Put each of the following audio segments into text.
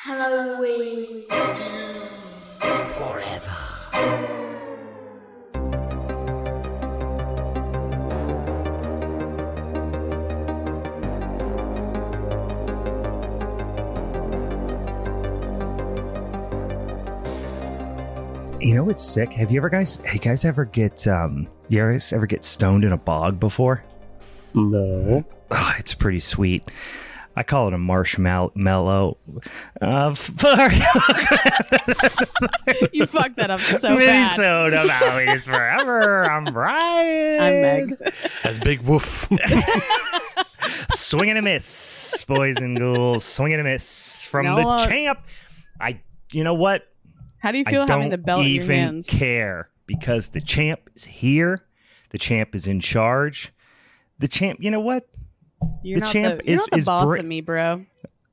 Halloween Forever. You know what's sick? Have you guys ever get stoned in a bog before? No. Oh, it's pretty sweet. I call it a marshmallow. Fuck. You fucked that up so bad. Minisode of Halloween is forever. I'm Brian. I'm Meg. As Big Woof. Swing and a miss, boys and ghouls. Swing and a miss from the champ. You know what? How do you feel having the belt in your hands? I don't even care because the champ is here. The champ is in charge. The champ, you know what? You're not the boss of me, bro.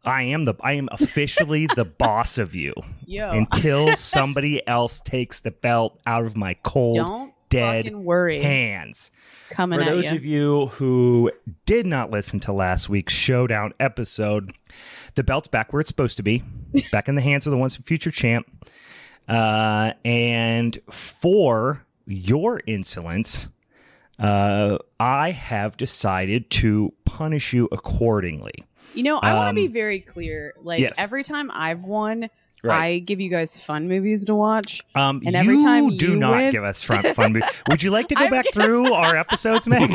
I am officially the boss of you. Yo. Until somebody else takes the belt out of my cold, dead hands. Coming For at those you. of you who did not listen to last week's Showdown episode, the belt's back where it's supposed to be, back in the hands of the once and future champ. And for your insolence, I have decided to punish you accordingly. You know, I want to be very clear. Like, yes. Every time I've won, Right. I give you guys fun movies to watch. And every time do you not win- give us fun movies. Would you like to go back through our episodes, Meg?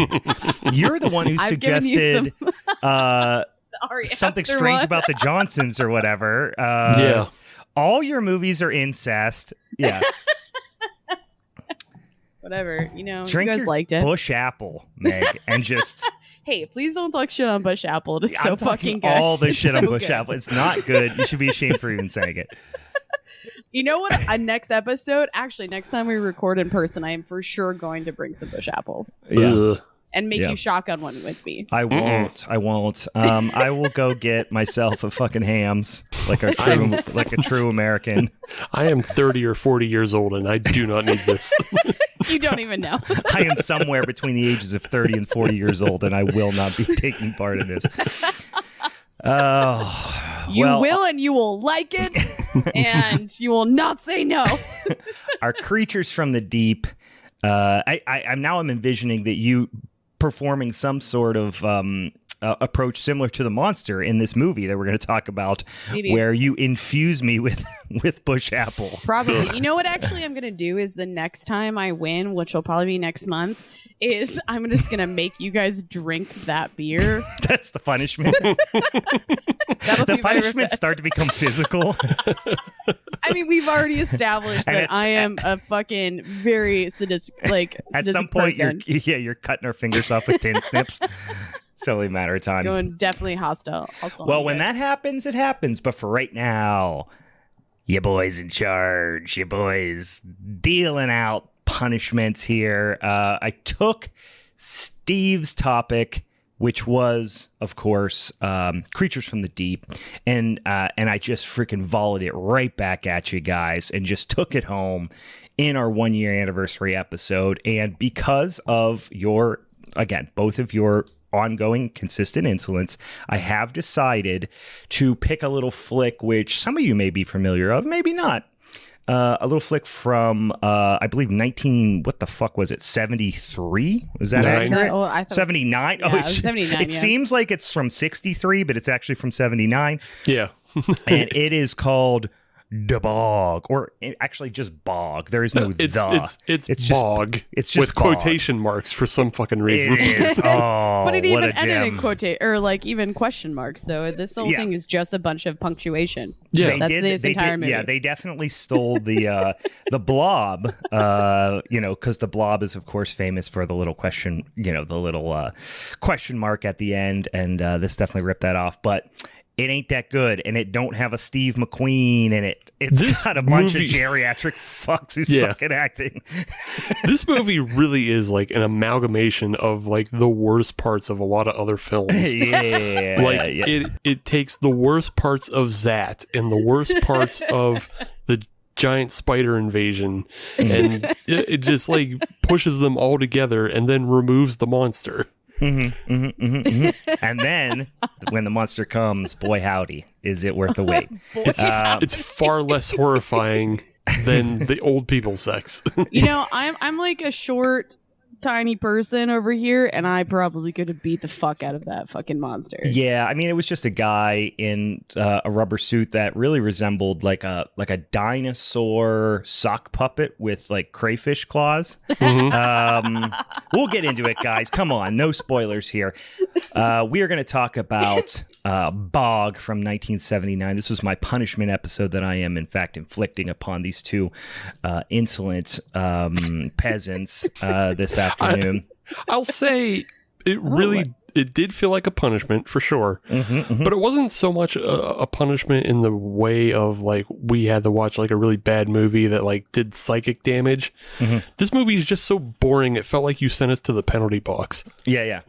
You're the one who I've given you suggested something strange about the Johnsons or whatever. Yeah. All your movies are incest. Yeah. Whatever, you know, Drink you guys your liked it. Bush Apple, Meg, and just Hey, please don't talk shit on Bush Apple. It is so I'm talking fucking good. all the It's shit so on Bush good. Apple. It's not good. You should be ashamed for even saying it. You know what? Next episode, actually, next time we record in person, I am for sure going to bring some Bush Apple Ugh. and make Yeah. you shotgun one with me. I won't. I won't. I will go get myself a fucking Hams like a true American. I am 30 or 40 years old and I do not need this. You don't even know. I am somewhere between the ages of 30 and 40 years old, and I will not be taking part in this. You will, and you will like it, and you will not say no. Our creatures from the deep. I'm envisioning that you performing some sort of approach similar to the monster in this movie that we're going to talk about, Maybe. where you infuse me with Bush Apple. Probably. You know what? Actually, I'm gonna do is the next time I win, which will probably be next month, is I'm just gonna make you guys drink that beer. That's the punishment. That'll The be my punishments revenge. start to become physical. I mean, we've already established And that it's- I am a fucking very sadistic, At some point, you're cutting our fingers off with tin snips. It's only a matter of time. going definitely hostile. Well, when that happens, it happens. But for right now, you boys in charge. You boys dealing out punishments here. I took Steve's topic, which was, of course, creatures from the deep, and I just freaking volleyed it right back at you guys, and just took it home in our 1 year anniversary episode. And because of both of your ongoing consistent insolence, I have decided to pick a little flick which some of you may be familiar of, maybe not. A little flick from I believe 73? Was that Nine. accurate? I thought 79? Yeah, it was 79, It yeah. seems like it's from 63, but it's actually from 79. Yeah. And it is called The Bog, or actually just Bog. There is no It's just bog. it's just with bog. quotation marks for some fucking reason. It is. Oh, but it what even a ended gem. in quote or like even question marks. So this whole Yeah. thing is just a bunch of punctuation. Yeah. That's this entire movie. Yeah, they definitely stole the blob. Because the blob is of course famous for the little question. The little question mark at the end, and this definitely ripped that off. But it ain't that good, and it don't have a Steve McQueen in it. It's This got a bunch movie- of geriatric fucks who Yeah. suck at acting. This movie really is like an amalgamation of like the worst parts of a lot of other films. Yeah, Like yeah. it takes the worst parts of that and the worst parts of the giant spider invasion, and it just like pushes them all together and then removes the monster. And then when the monster comes, boy howdy, is it worth the wait? It's far less horrifying than the old people sex. You know, I'm like a short, tiny person over here, and I probably could have beat the fuck out of that fucking monster. Yeah, I mean, it was just a guy in a rubber suit that really resembled like a dinosaur sock puppet with like crayfish claws. We'll get into it, guys. Come on, no spoilers here. We are going to talk about Bog from 1979. This was my punishment episode that I am, in fact, inflicting upon these two insolent peasants this afternoon. I'll say it did feel like a punishment for sure, but it wasn't so much a punishment in the way of like we had to watch like a really bad movie that like did psychic damage. This movie is just so boring. It felt like you sent us to the penalty box. Yeah.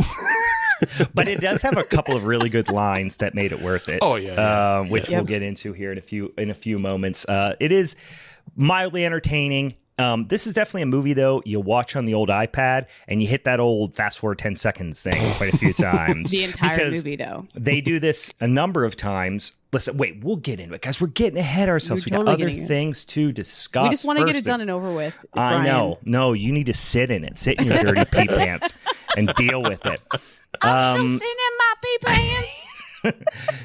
But it does have a couple of really good lines that made it worth it. Oh yeah, which we'll get into here in a few moments. It is mildly entertaining. This is definitely a movie, though, you watch on the old iPad and you hit that old fast forward 10 seconds thing quite a few times. The entire movie, though. They do this a number of times. Listen, wait, we'll get into it, guys. We're getting ahead of ourselves. We got other things to discuss. We just want to get it done and over with. I know. No, you need to sit in it. Sit in your dirty pee pants and deal with it. I'm still sitting in my pee pants.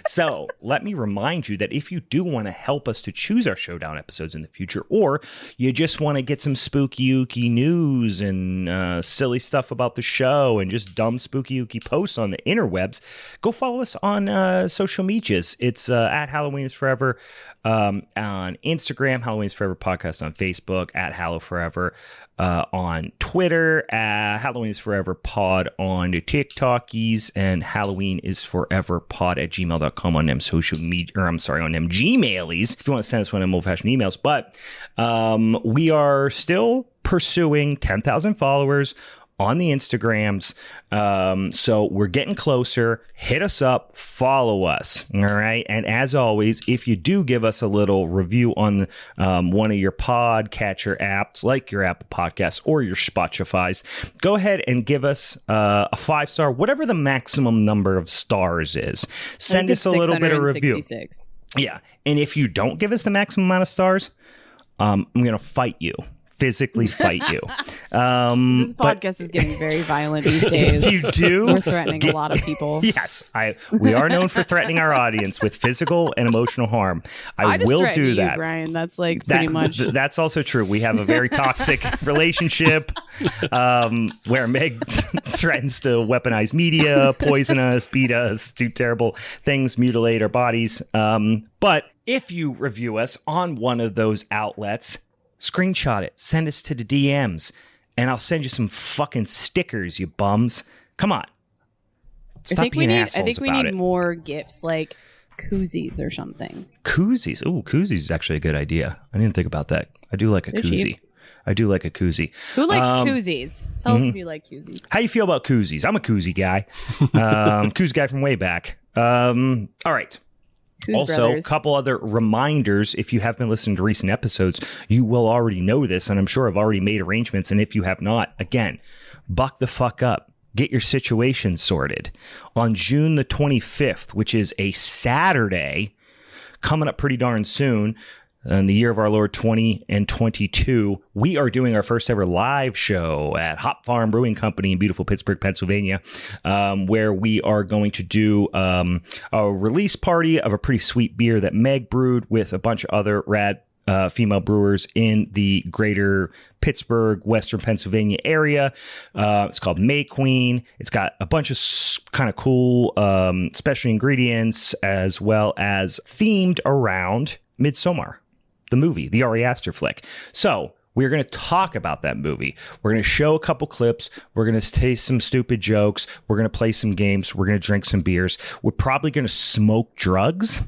So let me remind you that if you do want to help us to choose our Showdown episodes in the future, or you just want to get some spooky ooky news and silly stuff about the show and just dumb spooky ooky posts on the interwebs, go follow us on social medias. It's at Halloween is Forever on Instagram, Halloween is Forever podcast on Facebook, at Hallow Forever on Twitter, Halloween is Forever pod on the TikTokies, and Halloween is Forever pod at gmail.com on them social media, or I'm sorry, on them Gmailies if you want to send us one of them old-fashioned emails. But we are still pursuing 10,000 followers on the Instagrams. So we're getting closer. Hit us up, follow us. All right. And as always, if you do give us a little review on one of your podcatcher apps, like your Apple Podcasts or your Spotify's, go ahead and give us a 5-star, whatever the maximum number of stars is. Send us a little bit of review. Yeah. And if you don't give us the maximum amount of stars, I'm going to fight you. Physically fight you. This podcast is getting very violent these days. If you do, we're threatening a lot of people. Yes, we are known for threatening our audience with physical and emotional harm. I will do that, Brian. That's like pretty much. That's also true. We have a very toxic relationship where Meg threatens to weaponize media, poison us, beat us, do terrible things, mutilate our bodies. But if you review us on one of those outlets, screenshot it, send us to the DMs, and I'll send you some fucking stickers, you bums. Come on. Stop being assholes about it. I think we need more gifts, like koozies or something. Koozies? Ooh, koozies is actually a good idea. I didn't think about that. I do like a koozie. I do like a koozie. Who likes koozies? Tell us if you like koozies. How you feel about koozies? I'm a koozie guy. Koozie guy from way back. All right. Also, a couple other reminders. If you have been listening to recent episodes, you will already know this, and I'm sure I've already made arrangements. And if you have not, again, buck the fuck up. Get your situation sorted. On June the 25th, which is a Saturday, coming up pretty darn soon, in the year of our Lord 2022, we are doing our first ever live show at Hop Farm Brewing Company in beautiful Pittsburgh, Pennsylvania, where we are going to do a release party of a pretty sweet beer that Meg brewed with a bunch of other rad female brewers in the greater Pittsburgh, Western Pennsylvania area. It's called May Queen. It's got a bunch of kind of cool special ingredients, as well as themed around Midsommar, the movie, the Ari Aster flick. So we're going to talk about that movie. Come going to show a couple clips. We're going to taste some stupid jokes. We're going to play some games. We're going to drink some beers. We're probably going to smoke drugs.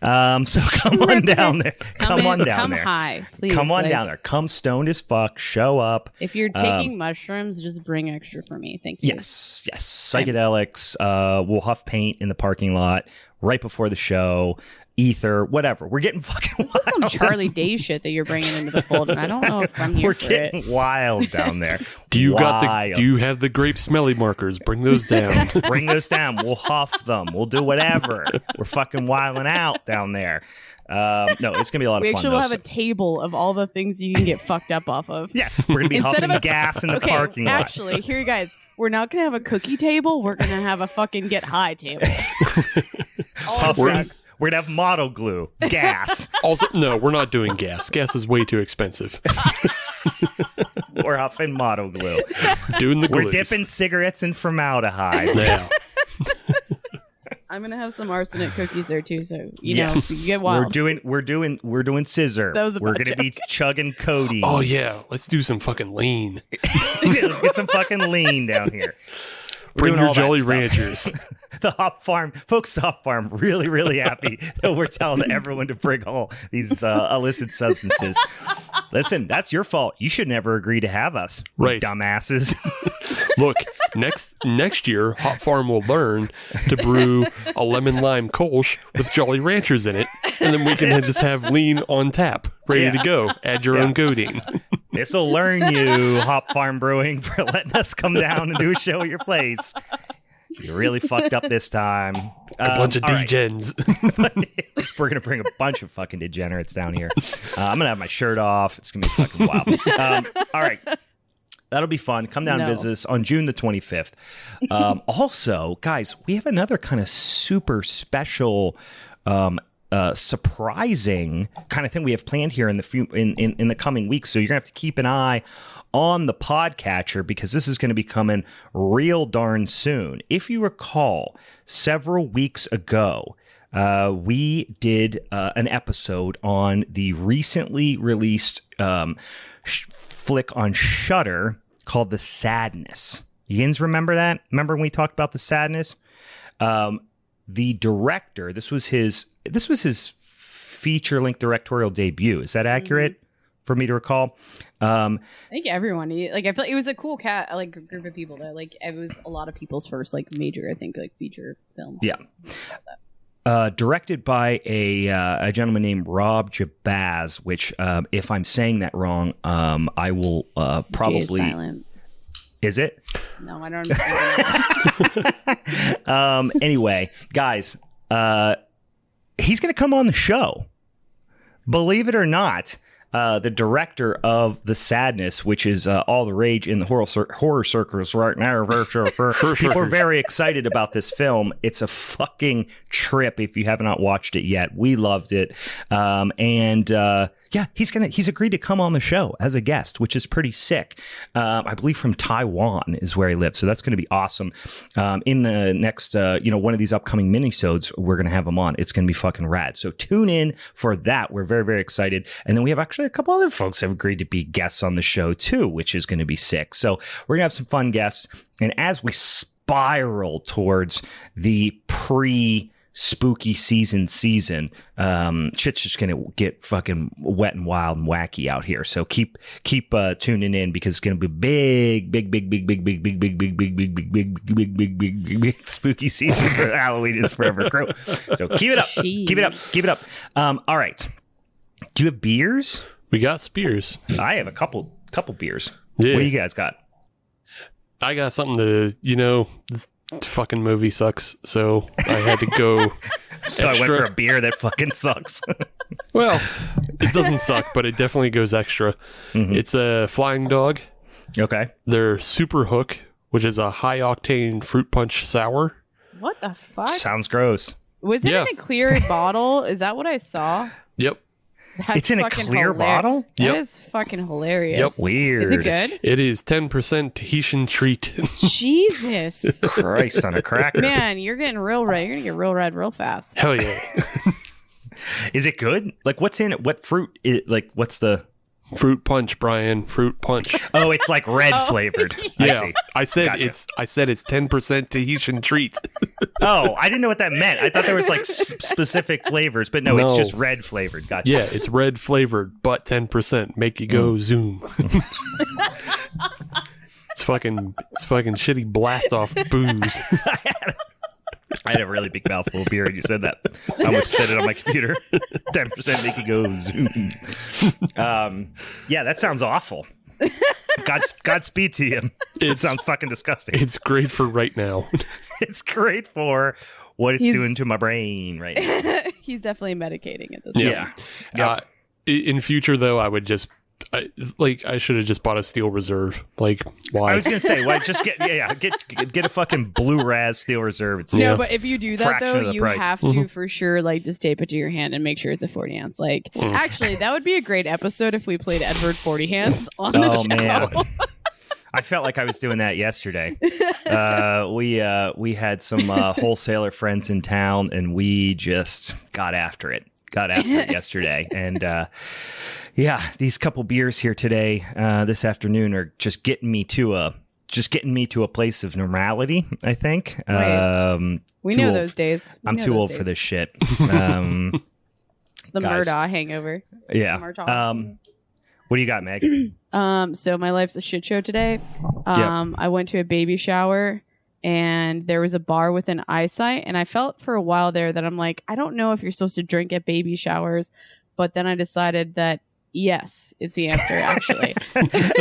So come on down there. Come high, please. Come on down there. Come stoned as fuck. Show up. If you're taking mushrooms, just bring extra for me. Thank you. Yes. Psychedelics. We'll huff paint in the parking lot. right before the show, ether, whatever. We're getting fucking wild. This is some Charlie Day shit that you're bringing into the fold, and I don't know if I'm here We're for getting it. wild down there. Do you have the grape smelly markers? Bring those down. Bring those down. We'll huff them. We'll do whatever. We're fucking wilding out down there. No, it's gonna be a lot of fun. We actually will have a table of all the things you can get fucked up off of. Yeah, we're gonna be huffing gas in the parking lot. Actually, here you guys. We're not gonna have a cookie table. We're gonna have a fucking get high table. All drugs. We're gonna have model glue, gas. Also, no, we're not doing gas. Gas is way too expensive. We're huffing model glue. Doing the glues. We're dipping cigarettes in formaldehyde. Yeah. I'm gonna have some arsenic cookies there too, so you know you get wild. We're doing scissor. That was a we're bad gonna be chugging codeine. Oh yeah, let's do some fucking lean. Let's get some fucking lean down here. Bring your Jolly Ranchers. The Hop Farm, folks, Hop Farm, really, really happy that we're telling everyone to bring all these illicit substances. Listen, that's your fault. You should never agree to have us, right? Dumbasses. Look, next year, Hop Farm will learn to brew a lemon lime Kolsch with Jolly Ranchers in it, and then we can just have lean on tap, ready to go. Add your own codeine. This'll learn you, Hop Farm Brewing, for letting us come down and do a show at your place. You really fucked up this time. A bunch of degens. Right. We're going to bring a bunch of fucking degenerates down here. I'm going to have my shirt off. It's going to be fucking wild. All right. That'll be fun. Come down and visit us on June the 25th. Also, guys, we have another kind of super special surprising kind of thing we have planned here in the coming weeks. So you're gonna have to keep an eye on the podcatcher because this is going to be coming real darn soon. If you recall, several weeks ago, we did an episode on the recently released flick on Shudder called The Sadness. You guys remember that? Remember when we talked about The Sadness? The director, this was his feature-length directorial debut. Is that accurate for me to recall? I think everyone, I feel like it was a cool group of people that it was a lot of people's first major, I think, feature film. Yeah. Directed by a gentleman named Rob Jabaz, which if I'm saying that wrong, I will probably. Jay is silent. Is it? No, I don't understand. Anyway, guys, he's going to come on the show. Believe it or not, the director of The Sadness, which is all the rage in the horror circles right now. People are very excited about this film. It's a fucking trip if you have not watched it yet. We loved it. Yeah, he's agreed to come on the show as a guest, which is pretty sick. I believe from Taiwan is where he lives, so that's going to be awesome. In the next, one of these upcoming minisodes, we're going to have him on. It's going to be fucking rad. So tune in for that. We're very, very excited. And then we have actually a couple other folks that have agreed to be guests on the show too, which is going to be sick. So we're going to have some fun guests. And as we spiral towards the spooky season, shit's just gonna get fucking wet and wild and wacky out here. So keep tuning in because it's gonna be big spooky season for Halloween is Forever crew. So keep it up. All right. Do you have beers? We got spears. I have a couple beers. Yeah. What do you guys got? I got something to this fucking movie sucks, so I had to go. So extra. I went for a beer that fucking sucks. Well, it doesn't suck, but it definitely goes extra. Mm-hmm. It's a Flying Dog. Okay. Their Super Hook, which is a high octane fruit punch sour. What the fuck? Sounds gross. Was it in a clear bottle? Is that what I saw? Yep. It's in a clear bottle? That is fucking hilarious. Yep. Weird. Is it good? It is 10% Tahitian treat. Jesus. Christ on a cracker. Man, you're getting real red. You're going to get real red real fast. Hell yeah. Is it good? What's in it? What fruit? What's the... Fruit punch, Brian. Fruit punch. Oh, it's red flavored. Yeah, I said gotcha. It's 10% Tahitian treat. Oh, I didn't know what that meant. I thought there was specific flavors, but no, it's just red flavored. Gotcha. Yeah, it's red flavored, but 10%. Make you go zoom. It's fucking shitty blast off booze. I had a really big mouthful of beer and you said that. I almost spit it on my computer. 10% make it go zoom. Yeah, that sounds awful. Godspeed to you. It sounds fucking disgusting. It's great for right now. It's great for what it's doing to my brain right now. He's definitely medicating at this Yeah. point. In future, though, I would just... I should have just bought a Steel Reserve. Like, why? I was gonna say, why just get a fucking blue Raz Steel Reserve. It's No, but if you do that fraction though, of the you price. have to for sure just tape it to your hand and make sure it's a 40 ounce. Like, actually, that would be a great episode if we played Edward 40 hands on the show. Man. I felt like I was doing that yesterday. We had some wholesaler friends in town, and we just got after it yesterday. And these couple beers here today, this afternoon, are just getting me to a place of normality, I think. Nice. We know those days. I'm too old for this shit. It's the Murdaugh hangover. Yeah. What do you got, Meg? So my life's a shit show today. I went to a baby shower and there was a bar within eyesight, and I felt for a while there that I'm like, I don't know if you're supposed to drink at baby showers, but then I decided that yes is the answer, actually.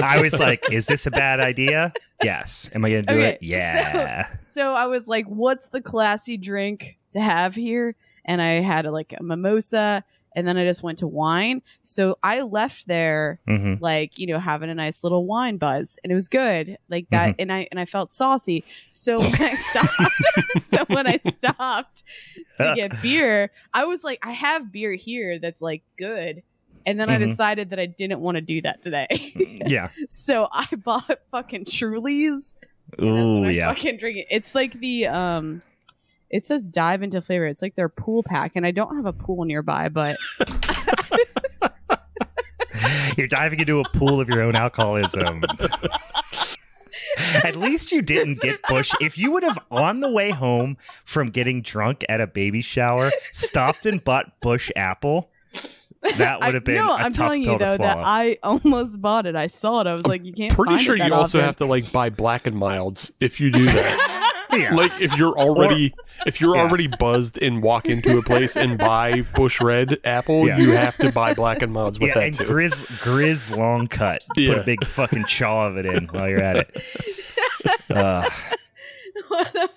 I was like, is this a bad idea? Yes. Am I going to do it? Yeah. So I was like, what's the classy drink to have here? And I had a mimosa, and then I just went to wine. So I left there having a nice little wine buzz, and it was good like that. And I felt saucy. So when I stopped, to get beer, I was like, I have beer here that's like good. And then I decided that I didn't want to do that today. Yeah. So I bought fucking Trulies. Ooh, yeah. Fucking drink it. It's like the it says dive into flavor. It's like their pool pack, and I don't have a pool nearby, but you're diving into a pool of your own alcoholism. At least you didn't get Bush. If you would have, on the way home from getting drunk at a baby shower, stopped and bought Bush Apple, that would have been I'm tough telling pill you though to swallow. that I almost bought it. I saw it. I was like, you can't. Pretty find sure it that you also often. have to buy Black and Milds if you do that. Yeah. Like if you're already buzzed and walk into a place and buy Bush Red Apple, you have to buy Black and Milds with that and too. Grizz long cut. Yeah. Put a big fucking chaw of it in while you're at it. What the fuck?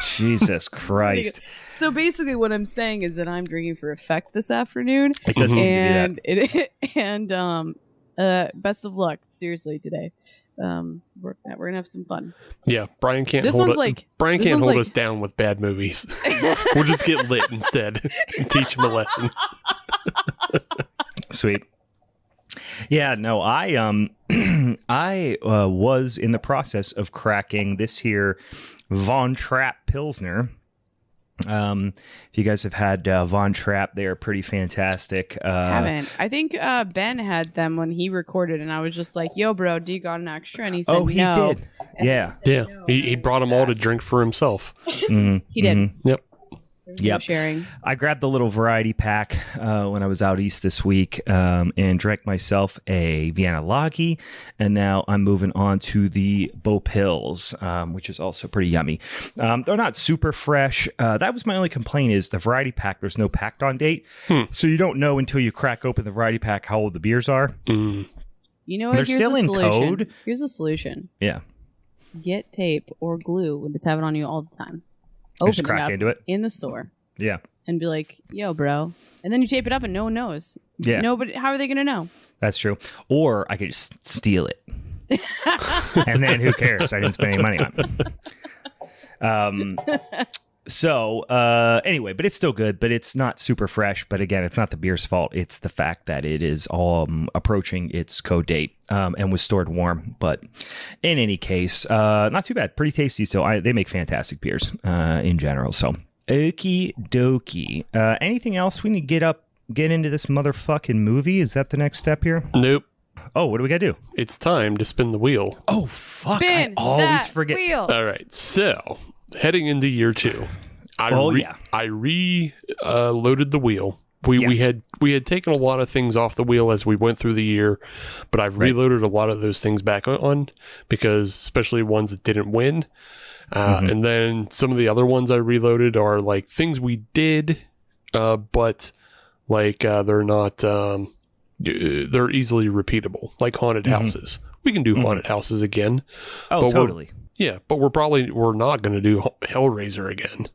Jesus Christ. So basically, what I'm saying is that I'm drinking for effect this afternoon. It does seem to be that. Best of luck, seriously, today. We're gonna have some fun. Yeah, Brian can't This hold one's it. like- Brian this can't one's hold like- us down with bad movies. We'll just get lit instead and teach him a lesson. Sweet. Yeah, no, I was in the process of cracking this here Von Trapp Pilsner. If you guys have had Von Trapp, they are pretty fantastic. Haven't. I think Ben had them when he recorded, and I was just like, "Yo, bro, do you got an extra?" And he said, he "No." did. Yeah. Yeah, he brought them all to drink for himself. He did. Yep. No sharing. I grabbed the little variety pack when I was out east this week and drank myself a Vienna Lager, and now I'm moving on to the Beau Pills, which is also pretty yummy. They're not super fresh. That was my only complaint is the variety pack. There's no packed on date, so you don't know until you crack open the variety pack how old the beers are. You know what? They're still in code. Here's a solution. Yeah. Get tape or glue and just have it on you all the time. Just Open crack it up into it. in the store. Yeah. And be like, "Yo, bro," and then you tape it up and no one knows. Yeah. Nobody. How are they gonna know? That's true. Or I could just steal it. And then who cares? I didn't spend any money on it. Anyway, but it's still good, but it's not super fresh. But again, it's not the beer's fault. It's the fact that it is all approaching its code date and was stored warm. But in any case, not too bad. Pretty tasty still. They make fantastic beers in general. So, okie dokie. Anything else we need to get into this motherfucking movie? Is that the next step here? Nope. Oh, what do we got to do? It's time to spin the wheel. Oh, fuck. Spin I always that forget. wheel. All right, so heading into year 2, I loaded the wheel. We had taken a lot of things off the wheel as we went through the year, but I've reloaded a lot of those things back on because especially ones that didn't win. And then some of the other ones I reloaded are like things we did, but like they're not, they're easily repeatable, like haunted houses. We can do haunted houses again. Oh, totally. But we're not going to do Hellraiser again.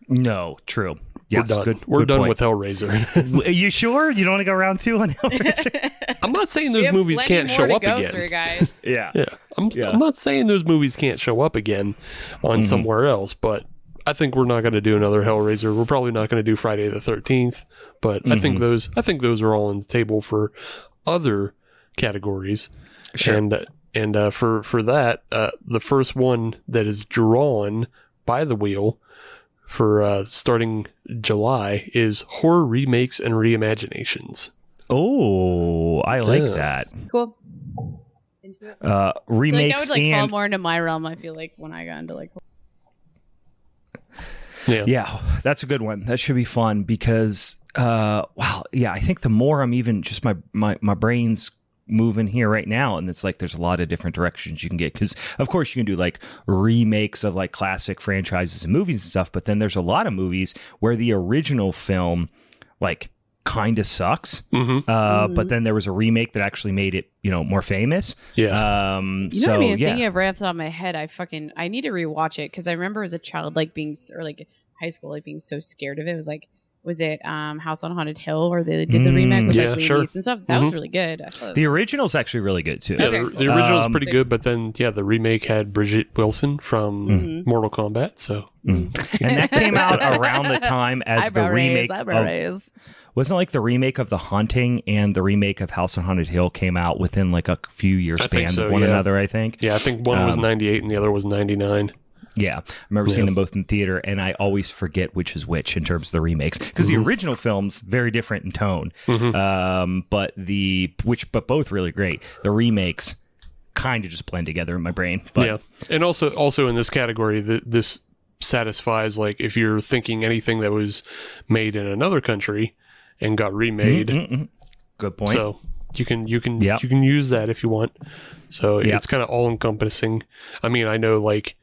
No, true. Yes, we're done. Good We're done point. with Hellraiser. Are you sure? You don't want to go round 2 on Hellraiser? I'm not saying those movies can't show up again. Through, guys. Yeah. I'm not saying those movies can't show up again on somewhere else, but I think we're not going to do another Hellraiser. We're probably not going to do Friday the 13th, but I think those are all on the table for other categories. Sure. And for that, the first one that is drawn by the wheel for starting July is horror remakes and reimaginations. Oh, I like that. Cool. Remakes that would fall and more into my realm. I feel like when I got into yeah, that's a good one. That should be fun because I think the more I'm even just my brain's moving here right now, and it's like there's a lot of different directions you can get, because of course you can do like remakes of like classic franchises and movies and stuff, but then there's a lot of movies where the original film like kind of sucks, but then there was a remake that actually made it more famous. thinking of right off the top of my head, I need to rewatch it, because I remember as a child high school being so scared of it. It was like, was it House on Haunted Hill, where they did the remake with Liam Neeson and stuff? That was really good. I thought the original's actually really good too. Yeah, the original's pretty good, but then the remake had Bridget Wilson from Mortal Kombat. So, and that came out around the time as the remake. Wasn't it like the remake of The Haunting and the remake of House on Haunted Hill came out within like a few years span of one another? I think. Yeah, I think one was 98 and the other was 99. Yeah, I remember seeing them both in theater, and I always forget which is which in terms of the remakes, because the original film's very different in tone, but both really great. The remakes kind of just blend together in my brain. But. Yeah, and also in this category, this satisfies like if you're thinking anything that was made in another country and got remade. Good point. So you can use that if you want. So it's kind of all encompassing. I mean, I know like.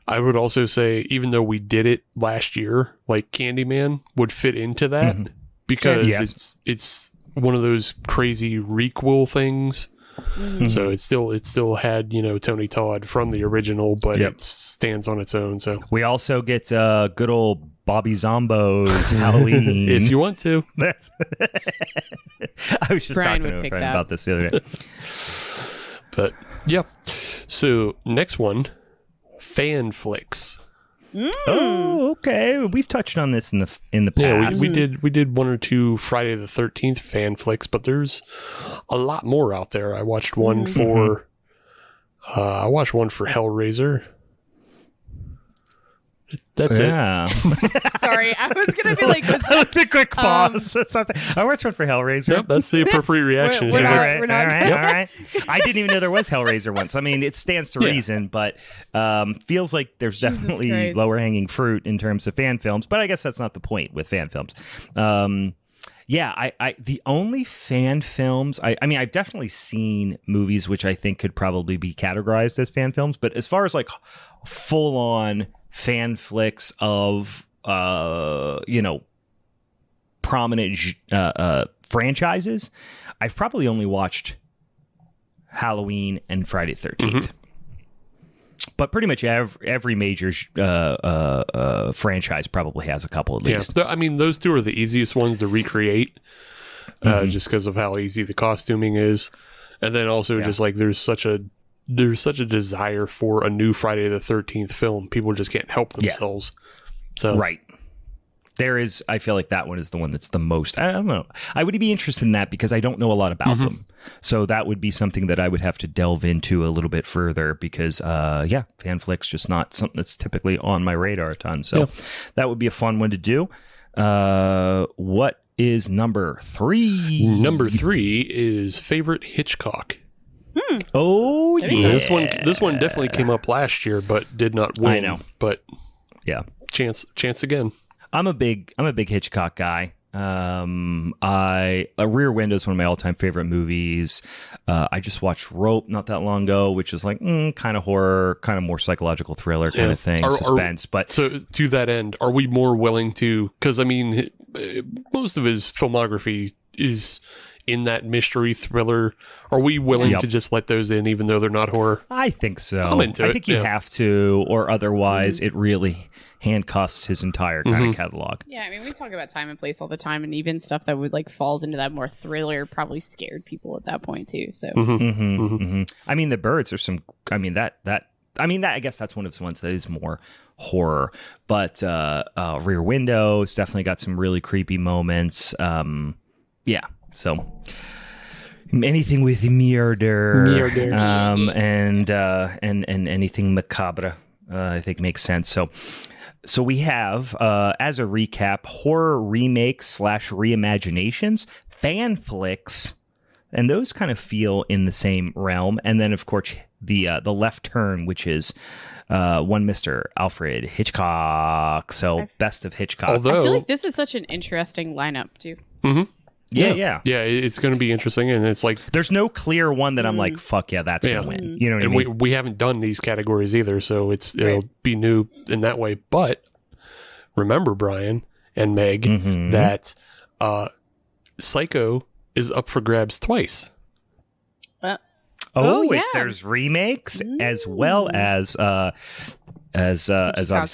I would also say, even though we did it last year, like Candyman would fit into that because it's one of those crazy requel things. So it still had Tony Todd from the original, but it stands on its own. So we also get good old Bobby Zombo's Halloween if you want to. I was just talking to a friend about this the other day. But yeah, so next one. Fan flicks. Oh, okay. We've touched on this in the past. Yeah, we did one or two Friday the 13th fan flicks, but there's a lot more out there. I watched one for Hellraiser. That's it. Sorry, I was gonna be like, the quick pause. I watched one for Hellraiser. Yep, that's the appropriate reaction. All right. I didn't even know there was Hellraiser once. I mean, it stands to reason, but feels like there's definitely lower hanging fruit in terms of fan films. But I guess that's not the point with fan films. I the only fan films I mean, I've definitely seen movies which I think could probably be categorized as fan films, but as far as like full on fan flicks of prominent franchises, I've probably only watched Halloween and Friday the 13th. But pretty much every major franchise probably has a couple at least. I mean, those two are the easiest ones to recreate, just because of how easy the costuming is, and then also just like there's such a desire for a new Friday the 13th film. People just can't help themselves. So right. There is, I feel like that one is the one that's the most, I don't know. I would be interested in that because I don't know a lot about them. So that would be something that I would have to delve into a little bit further because, fan flicks just not something that's typically on my radar a ton. So that would be a fun one to do. What is number 3? Number 3 is favorite Hitchcock. Oh, yeah. This one definitely came up last year, but did not win. I know. But yeah, chance again. I'm a big Hitchcock guy. Rear Window is one of my all-time favorite movies. I just watched Rope not that long ago, which is like kind of horror, kind of more psychological thriller kind of thing, suspense. But so to that end, are we more willing to? Because I mean, most of his filmography is in that mystery thriller. Are we willing to just let those in, even though they're not horror? I think so. I'm into it. I think you have to, or otherwise it really handcuffs his entire kind of catalog. Yeah, I mean, we talk about time and place all the time, and even stuff that would like falls into that more thriller probably scared people at that point too. So, I mean, The Birds are some. I mean that. I guess that's one of the ones that is more horror, but Rear Window has definitely got some really creepy moments. Yeah, so anything with murder, and anything macabre, I think makes sense. So we have, as a recap, horror remakes / reimaginations, fan flicks, and those kind of feel in the same realm. And then, of course, the left turn, which is one Mr. Alfred Hitchcock. So best of Hitchcock. Although, I feel like this is such an interesting lineup, too. Yeah. It's going to be interesting, and it's like there's no clear one that I'm like, fuck yeah, that's gonna win. You know what I mean? We haven't done these categories either, so it'll be new in that way. But remember, Brian and Meg, that Psycho is up for grabs twice. There's remakes as well as obviously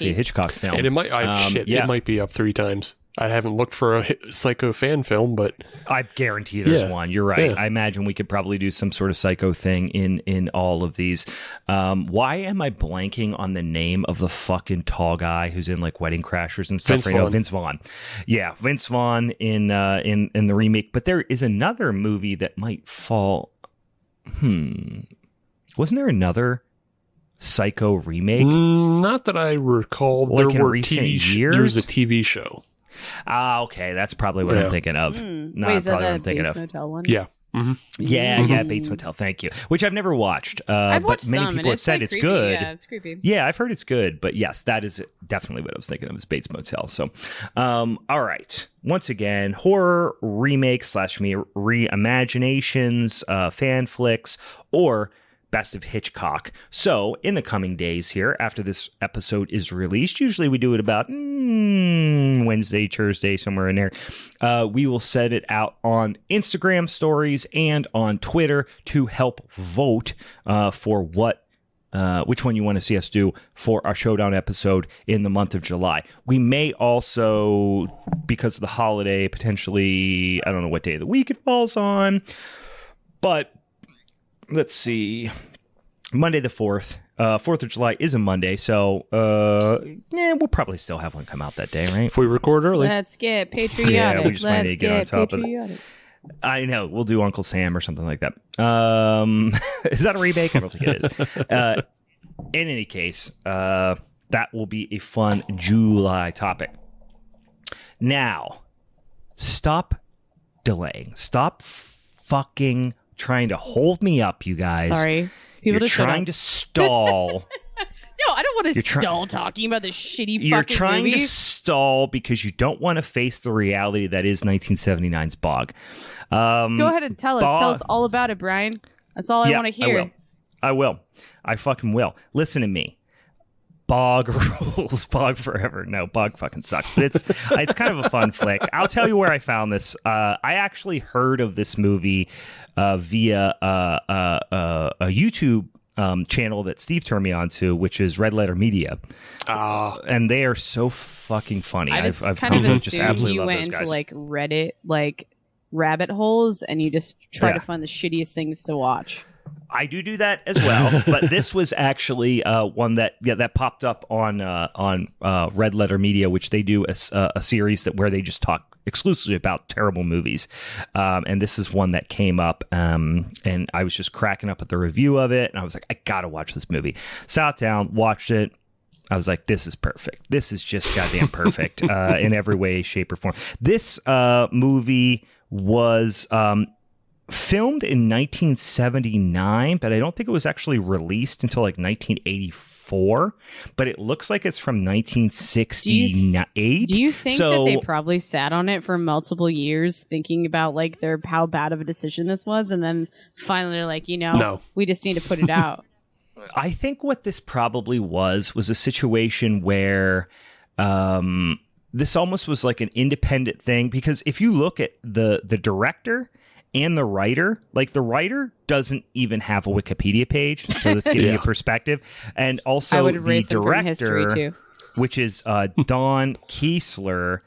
a Hitchcock film, and it might it might be up 3 times. I haven't looked for a Psycho fan film, but I guarantee there's one. You're right. I imagine we could probably do some sort of Psycho thing in all of these. Why am I blanking on the name of the fucking tall guy who's in like Wedding Crashers and stuff? Vince Vaughn. Yeah, Vince Vaughn in the remake. But there is another movie that might fall. Wasn't there another Psycho remake? Not that I recall. Like there were recent years? There's a TV show. Okay, that's probably what I'm thinking of. Wait, probably what I'm thinking Bates Motel one? Yeah. Yeah, Bates Motel. Thank you. Which I've never watched. I've watched but many some, people have said like it's creepy. good. Yeah, it's creepy. Yeah, I've heard it's good. But yes, that is definitely what I was thinking of, is Bates Motel. So, all right. Once again, horror remakes / reimaginations, fan flicks, or best of Hitchcock. So in the coming days here, after this episode is released, usually we do it about Wednesday, Thursday, somewhere in there. We will set it out on Instagram stories and on Twitter to help vote for which one you want to see us do for our Showdown episode in the month of July. We may also, because of the holiday, potentially, I don't know what day of the week it falls on, but let's see, Monday the 4th. 4th of July is a Monday, so we'll probably still have one come out that day, right? If we record early. Let's get patriotic. Yeah, we just might need to get on top of it. I know. We'll do Uncle Sam or something like that. Is that a remake? I don't think it is. In any case, that will be a fun July topic. Now, stop delaying. Stop fucking trying to hold me up, you guys. Sorry. You're trying to stall. No, I don't want to stall talking about this shitty fucking You're trying movie. to stall because you don't want to face the reality that is 1979's Bog. Go ahead and tell us. Tell us all about it, Brian. That's all I want to hear. I will. I fucking will. Listen to me. Bog rules. Bog forever. No, Bog fucking sucks. But it's kind of a fun flick. I'll tell you where I found this. I actually heard of this movie via a YouTube channel that Steve turned me on to, which is Red Letter Media. And they are so fucking funny. I've kind of assumed you went into like Reddit, like rabbit holes, and you just try to find the shittiest things to watch. I do that as well, but this was actually one that popped up on Red Letter Media, which they do a series where they just talk exclusively about terrible movies, and this is one that came up, and I was just cracking up at the review of it, and I was like, I gotta watch this movie. Sat down, watched it. I was like, this is perfect. This is just goddamn perfect in every way, shape, or form. This movie was filmed in 1979, but I don't think it was actually released until like 1984 before, but it looks like it's from 1968. Do you think that they probably sat on it for multiple years thinking about like how bad of a decision this was, and then finally they're like, no, we just need to put it out? I think what this probably was a situation where this almost was like an independent thing, because if you look at the director and the writer, like the writer doesn't even have a Wikipedia page, so that's giving you perspective. And also the director, which is Don Kiesler,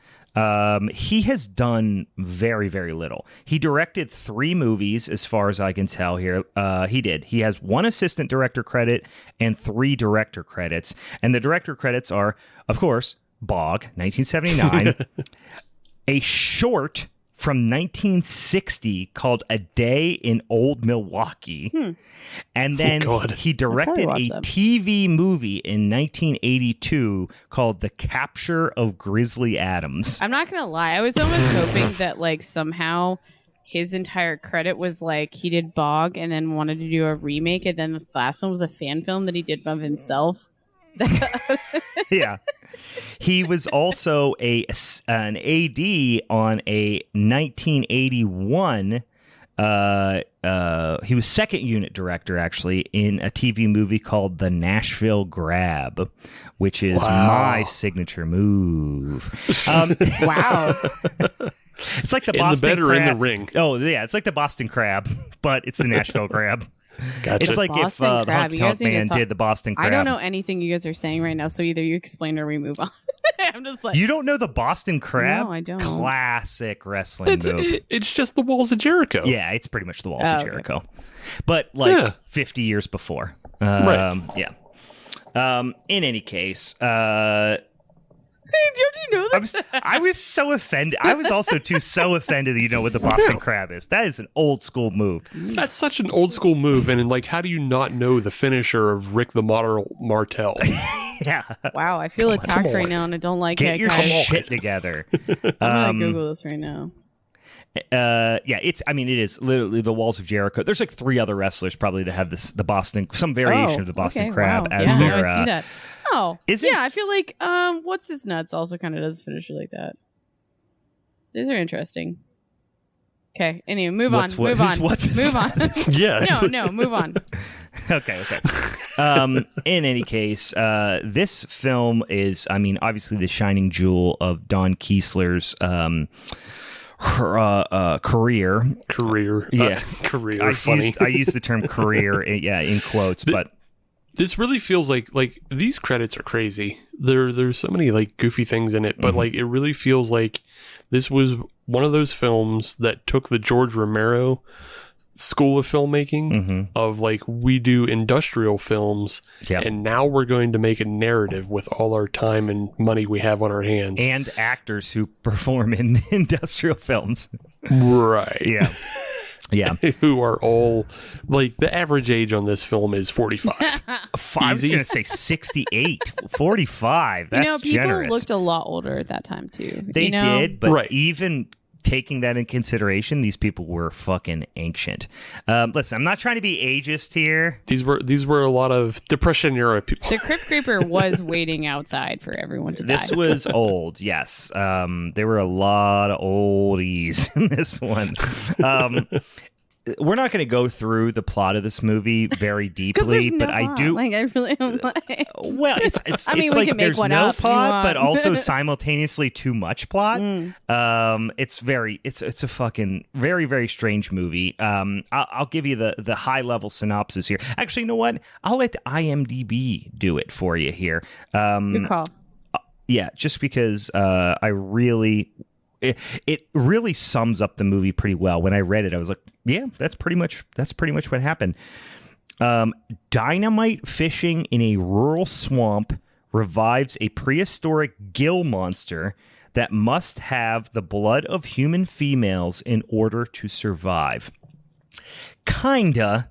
he has done very, very little. He directed 3 movies, as far as I can tell here. He has 1 assistant director credit and 3 director credits. And the director credits are, of course, Bog, 1979, a short from 1960 called A Day in Old Milwaukee. And then he directed a TV movie in 1982 called The Capture of Grizzly Adams. I'm not going to lie. I was almost hoping that like somehow his entire credit was like he did Bog and then wanted to do a remake, and then the last one was a fan film that he did of himself. Yeah. He was also an AD on a 1981. He was second unit director, actually, in a TV movie called The Nashville Grab, which is my signature move. Wow. It's like the Boston Crab. In the ring. Oh, yeah. It's like the Boston Crab, but it's the Nashville Grab. Gotcha. It's like if the Honky Tonk Man did the Boston Crab. I don't know anything you guys are saying right now, so either you explain or we move on. I'm just like, you don't know the Boston Crab? No, I don't. Classic wrestling move. It's just the Walls of Jericho. Yeah, it's pretty much the Walls of Jericho, but like 50 years before. Right. Yeah. In any case, don't you know that? I was so offended. I was also so offended that you know what the Boston Crab is. That is an old school move. That's such an old school move, and like, how do you not know the finisher of Rick the Model Martel? Yeah. Wow, I feel attacked right now, and I don't like Get it. your Guys. shit together. I'm gonna Google this right now. It is literally the Walls of Jericho. There's like 3 other wrestlers probably that have some variation of the Boston Crab as their. I see that. Oh, is it? Yeah, I feel like what's his nuts also kind of does finisher like that. These are interesting. Okay, anyway, move on. Move on. Yeah. No, move on. Okay. In any case, this film is, obviously the shining jewel of Don Kiesler's career. Yeah. Career. I use the term career, in quotes, but this really feels like these credits are crazy. There's so many like goofy things in it, but like it really feels like this was one of those films that took the George Romero school of filmmaking of like, we do industrial films and now we're going to make a narrative with all our time and money we have on our hands, and actors who perform in industrial films. Right. Yeah. Who are all like, the average age on this film is 45. I was going to say 68, 45. That's people generous. Looked a lot older at that time too. They did, but even taking that in consideration, these people were fucking ancient. Listen, I'm not trying to be ageist here. These were a lot of Depression era people. The Crypt Creeper was waiting outside for everyone to die. This was old, yes. There were a lot of oldies in this one. We're not going to go through the plot of this movie very deeply, but I do. Like, I really don't like. Well, it's we like can make there's one no up plot, but also simultaneously too much plot. It's a fucking very, very strange movie. I'll give you the high level synopsis here. Actually, you know what? I'll let IMDb do it for you here. Good call. Yeah, just because it really sums up the movie pretty well. When I read it, I was like, yeah, that's pretty much what happened. Dynamite fishing in a rural swamp revives a prehistoric gill monster that must have the blood of human females in order to survive. Kinda,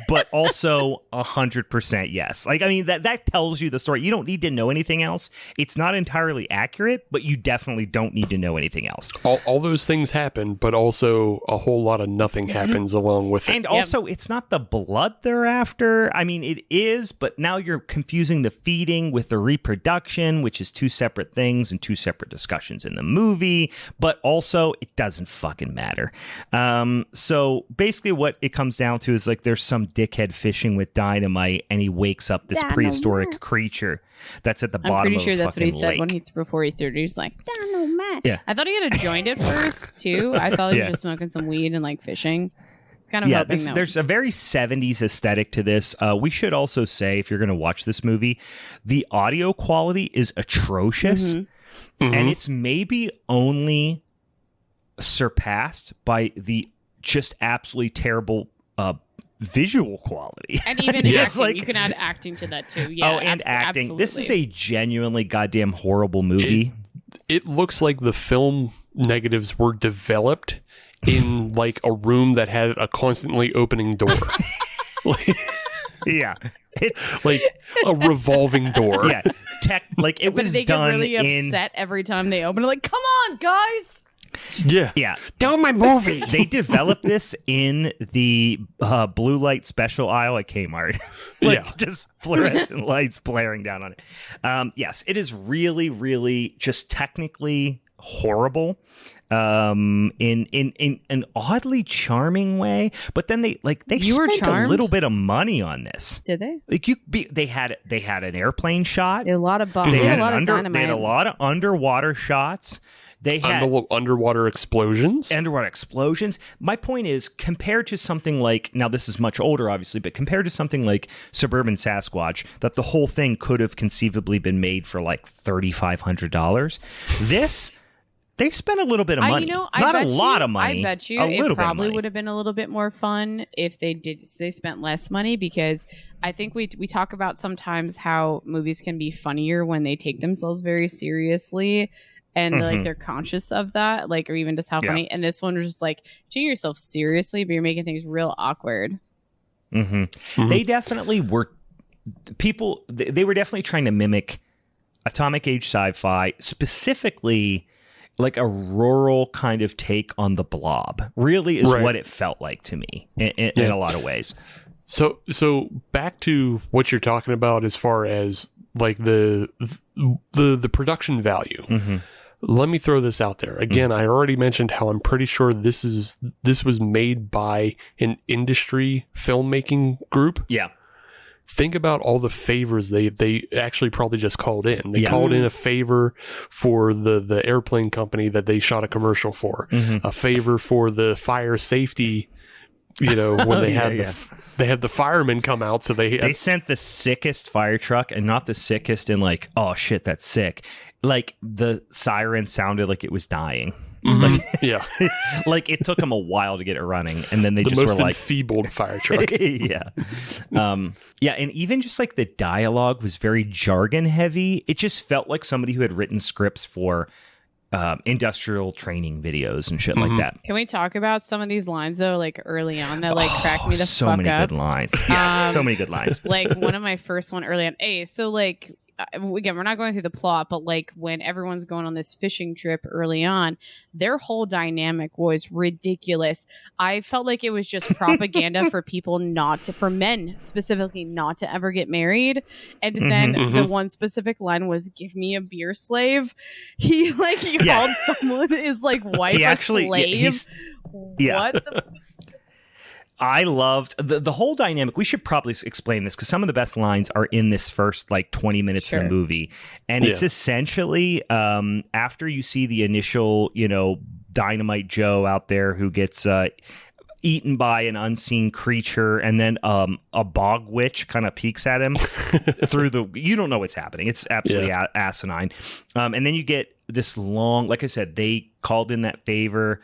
but also 100% yes. Like, I mean, that tells you the story. You don't need to know anything else. It's not entirely accurate, but you definitely don't need to know anything else. All those things happen, but also a whole lot of nothing happens along with it. And also, it's not the blood they're after. I mean, it is, but now you're confusing the feeding with the reproduction, which is two separate things and two separate discussions in the movie. But also, it doesn't fucking matter. So basically, what it comes down to is like there's some dickhead fishing with dynamite, and he wakes up this prehistoric creature that's at the bottom of the I'm pretty sure that's what he said lake. before he threw it. He was like, dynamite. Yeah. I thought he had a joint at first, too. I thought he was just smoking some weed and like fishing. It's kind of hoping that there's a very 70s aesthetic to this. We should also say, if you're going to watch this movie, the audio quality is atrocious, and it's maybe only surpassed by the just absolutely terrible visual quality. And even acting. Like, you can add acting to that, too. Yeah, and acting. Absolutely. This is a genuinely goddamn horrible movie. It looks like the film negatives were developed in like a room that had a constantly opening door. Yeah. It's like a revolving door. Yeah. Like it was they done get really upset every time they open it. Like, come on, guys. Yeah. Do my movie. They developed this in the blue light special aisle at Kmart. Just fluorescent lights blaring down on it. Yes, it is really, really just technically horrible. In an oddly charming way, but then they spent a little bit of money on this. Did they? Like they had an airplane shot. They had a lot of They had dynamite. They had a lot of underwater shots. They had underwater explosions. My point is, compared to something like, now this is much older, obviously, but compared to something like Suburban Sasquatch, that the whole thing could have conceivably been made for like $3,500. This. They spent a little bit of money. Not a lot of money. I bet you it probably would have been a little bit more fun if they spent less money, because I think we talk about sometimes how movies can be funnier when they take themselves very seriously and like they're conscious of that, like, or even just how funny. And this one was just like, taking yourself seriously, but you're making things real awkward. They definitely were people. They were definitely trying to mimic atomic age sci-fi, specifically like a rural kind of take on the Blob. Really is what it felt like to me in a lot of ways. So back to what you're talking about as far as like the production value. Let me throw this out there. Again, I already mentioned how I'm pretty sure this was made by an industry filmmaking group. Yeah. Think about all the favors they actually probably just called in. They called in a favor for the airplane company that they shot a commercial for, a favor for the fire safety, when they had the firemen come out. So they sent the sickest fire truck, and not the sickest in like, oh shit, that's sick. Like the siren sounded like it was dying. Like it took them a while to get it running, and then they just were like enfeebled fire truck. And even just like the dialogue was very jargon heavy. It just felt like somebody who had written scripts for industrial training videos and shit like that. Can we talk about some of these lines though, like early on, that like cracked me the fuck up? So many good lines. So many good lines. Like one of my first one early on. So like, again, we're not going through the plot, but like when everyone's going on this fishing trip early on, their whole dynamic was ridiculous. I felt like it was just propaganda for people for men specifically, not to ever get married. And then the one specific line was, "Give me a beer slave." He called someone his like wife a slave. What the I loved the whole dynamic. We should probably explain this because some of the best lines are in this first like 20 minutes of the movie. And it's essentially after you see the initial, Dynamite Joe out there who gets eaten by an unseen creature, and then a bog witch kind of peeks at him through you don't know what's happening. It's absolutely asinine. And then you get this long, like I said, they called in that favor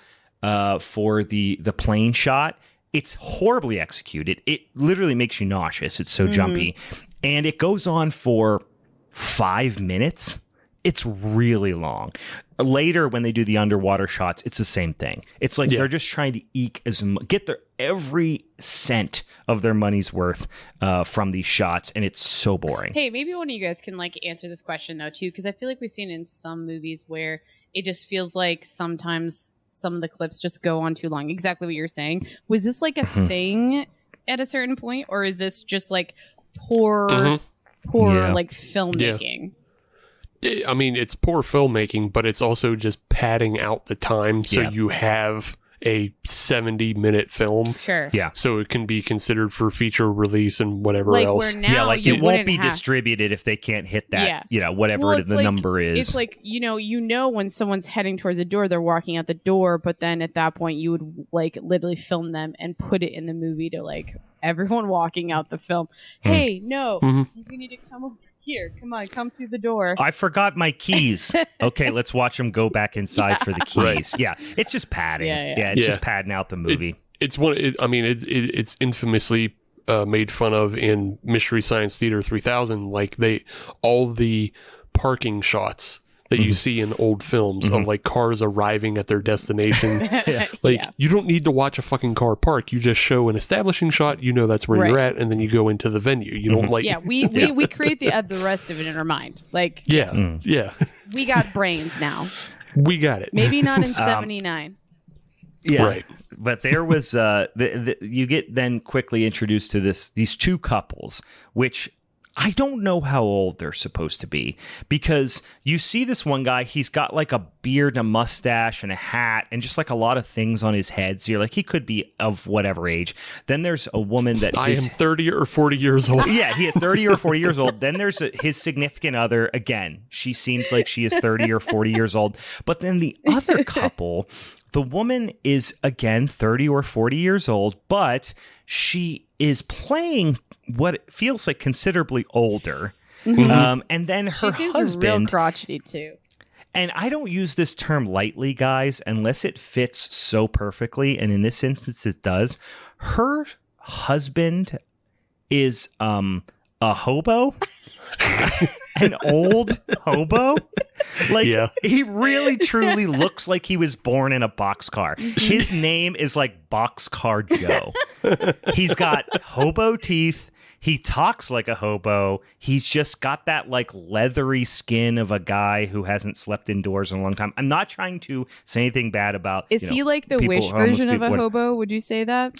for the plane shot. It's horribly executed. It literally makes you nauseous. It's so jumpy. And it goes on for 5 minutes. It's really long. Later, when they do the underwater shots, it's the same thing. It's like they're just trying to eke get every cent of their money's worth from these shots, and it's so boring. Hey, maybe one of you guys can like answer this question though too, because I feel like we've seen in some movies where it just feels like sometimes some of the clips just go on too long. Exactly what you're saying. Was this like a thing at a certain point, or is this just like poor like filmmaking? I mean, it's poor filmmaking, but it's also just padding out the time so you have a 70-minute film. Sure. Yeah. So it can be considered for feature release and whatever like else. Where now like you it won't be have... distributed if they can't hit that, whatever well, the like, number is. It's like, you know when someone's heading towards the door, they're walking out the door, but then at that point you would like literally film them and put it in the movie to like everyone walking out the film. Hey, no, you need to come over here. Come on, come through the door. I forgot my keys. Okay, let's watch them go back inside for the keys. Right. Yeah, it's just padding. It's just padding out the movie. It's infamously made fun of in Mystery Science Theater 3000. Like all the parking shots that you see in old films of like cars arriving at their destination. You don't need to watch a fucking car park. You just show an establishing shot. You know that's where you're at, and then you go into the venue. You don't like. Yeah, we create the rest of it in our mind. Like we got brains now. We got it. Maybe not in 79. Yeah, right. But there was you get then quickly introduced to these two couples, which I don't know how old they're supposed to be, because you see this one guy, he's got like a beard, a mustache, and a hat, and just like a lot of things on his head. So you're like, he could be of whatever age. Then there's a woman that I am 30 or 40 years old. Yeah, he is 30 or 40 years old. Then there's his significant other. Again, she seems like she is 30 or 40 years old. But then the other couple, the woman is, again, 30 or 40 years old, but she is playing what feels like considerably older. And then her she seems husband... real crotchety, too. And I don't use this term lightly, guys, unless it fits so perfectly. And in this instance, it does. Her husband is a hobo. An old hobo. Like, he really truly looks like he was born in a boxcar. His name is like Boxcar Joe. He's got hobo teeth. He talks like a hobo. He's just got that like leathery skin of a guy who hasn't slept indoors in a long time. I'm not trying to say anything bad about. Is he like the Wish version of a hobo? Would you say that?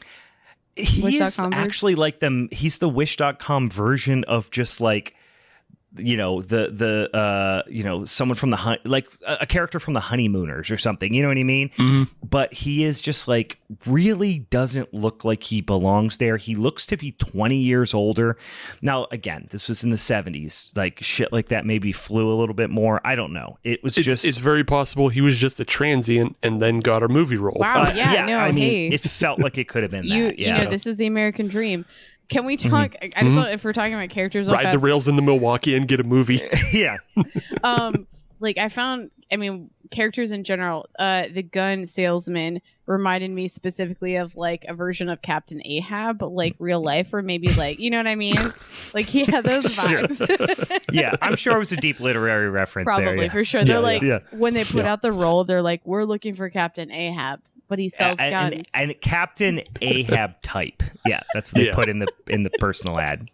He is actually like them. He's the Wish.com version of just like, someone from the like a character from the Honeymooners or something, you know what I mean? But he is just like really doesn't look like he belongs there. He looks to be 20 years older. Now, again, this was in the 70s. Like shit like that maybe flew a little bit more. I don't know. It's very possible he was just a transient and then got a movie role. Wow. I mean, it felt like it could have been that. You know, this is the American dream. Can we talk? I just thought if we're talking about characters, ride the rails in the Milwaukee and get a movie. Yeah. Like characters in general. The gun salesman reminded me specifically of like a version of Captain Ahab, but like real life, or maybe like, you know what I mean? Like he had those vibes. Yeah, I'm sure it was a deep literary reference. Probably, for sure. They're when they put out the role, they're like, we're looking for Captain Ahab. But he sells guns. And Captain Ahab type. Yeah, that's what they put in the personal ad.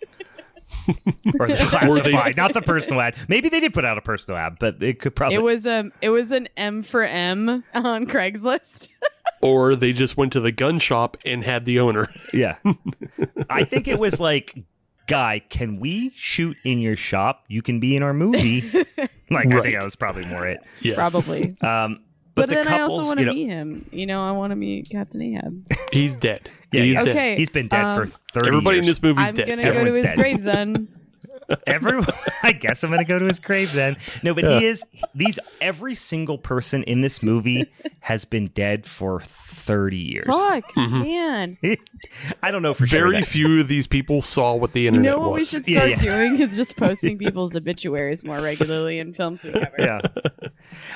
Or the classified, not the personal ad. Maybe they did put out a personal ad, but it could probably... It was an M for M on Craigslist. Or they just went to the gun shop and had the owner. Yeah. I think it was like, guy, can we shoot in your shop? You can be in our movie. I think that was probably more it. Yeah. Probably. But then couples, I also want to meet him. I want to meet Captain Ahab. He's dead. Yeah, he's dead. Okay. He's been dead for 30 Everybody years. in this movie's dead. I'm going to go to his dead. grave then. I guess I'm going to go to his grave then. No, but every single person in this movie has been dead for 30 years. Fuck, man. I don't know for sure. Very few of these people saw what the internet was. You know what we should start doing is just posting people's obituaries more regularly in films we cover. Yeah.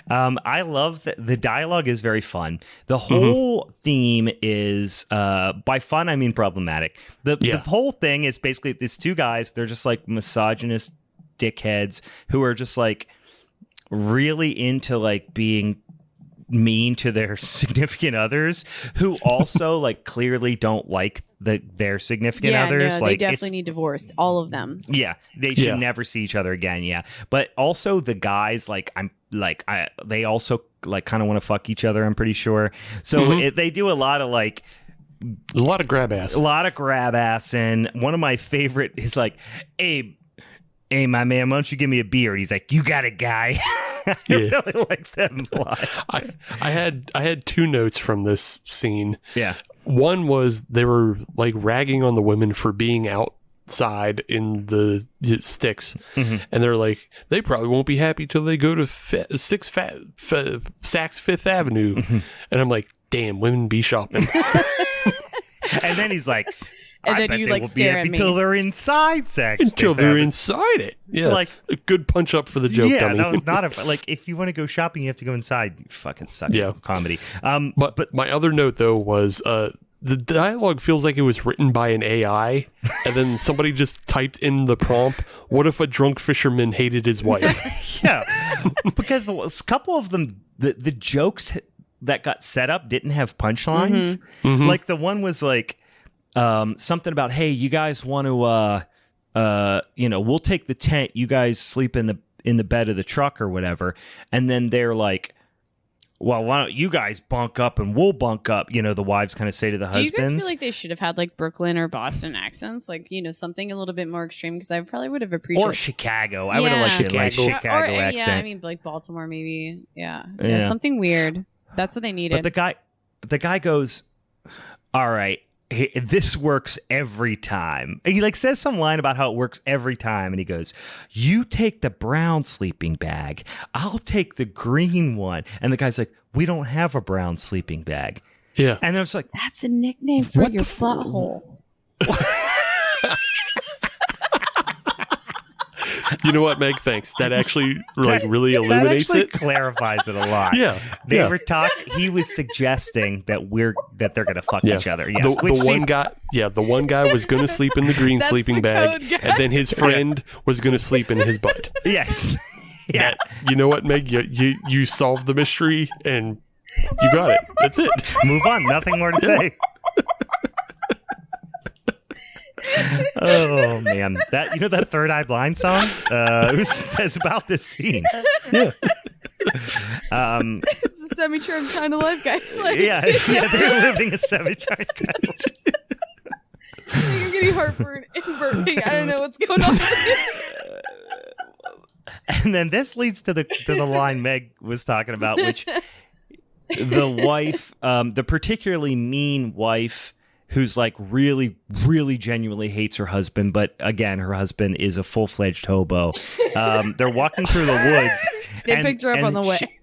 I love that the dialogue is very fun. The whole theme is, by fun, I mean problematic. The whole thing is basically these two guys, they're just like misogynist dickheads who are just like really into like being mean to their significant others who also like clearly don't like their significant others. No, like they definitely need divorced, all of them. Yeah, they should never see each other again. Yeah, but also the guys they also like kind of want to fuck each other. I'm pretty sure. So they do a lot of grab ass. A lot of grab ass, and one of my favorite is like, hey, my man, why don't you give me a beer? And he's like, you got it, guy. I really like that line. I had two notes from this scene. Yeah. One was they were like ragging on the women for being outside in the sticks. And they're like, they probably won't be happy till they go to Saks Fifth Avenue. And I'm like, damn, women be shopping. And then he's like, and I then bet you they like will be stare happy at me till they're inside Saks. Until Fifth they're Avenue. inside it. Yeah. Like a good punch up for the joke, dummy. that was not a like. If you want to go shopping, you have to go inside. You fucking suck at comedy. But my other note though was the dialogue feels like it was written by an AI, and then somebody just typed in the prompt, "What if a drunk fisherman hated his wife?" Yeah, because a couple of them, the jokes that got set up didn't have punchlines. Like the one was like something about, hey, you guys want to we'll take the tent, you guys sleep in the bed of the truck or whatever, and then they're like, well, why don't you guys bunk up and we'll bunk up? The wives kind of say to the husbands. Do you guys feel like they should have had like Brooklyn or Boston accents? Like, something a little bit more extreme, because I probably would have appreciated. Or Chicago. I would have liked it like Chicago accent. Yeah, I mean like Baltimore maybe. Yeah. Something weird. That's what they needed. But the guy goes, all right, this works every time. He like says some line about how it works every time, and he goes, you take the brown sleeping bag, I'll take the green one. And the guy's like, we don't have a brown sleeping bag. Yeah. And I was like, that's a nickname for your butthole. You know what, Meg? Thanks. That actually really illuminates that actually it. Clarifies it a lot. Yeah. They were talking. He was suggesting that they're gonna fuck each other. Yes. The one guy was gonna sleep in the green sleeping bag, and then his friend was gonna sleep in his butt. Yes. Yeah. You know what, Meg? You solved the mystery, and you got it. That's it. Move on. Nothing more to say. Oh man, that Third Eye Blind song says about this scene. Yeah. It's a semi-charmed kind of life, guys. Like, yeah, they're living a semi-charmed kind of life. I'm getting heartburn and burping. I don't know what's going on. And then this leads to the line Meg was talking about, which the wife, the particularly mean wife, who's like really, really genuinely hates her husband. But again, her husband is a full-fledged hobo. They're walking through the woods. They picked her up on the way.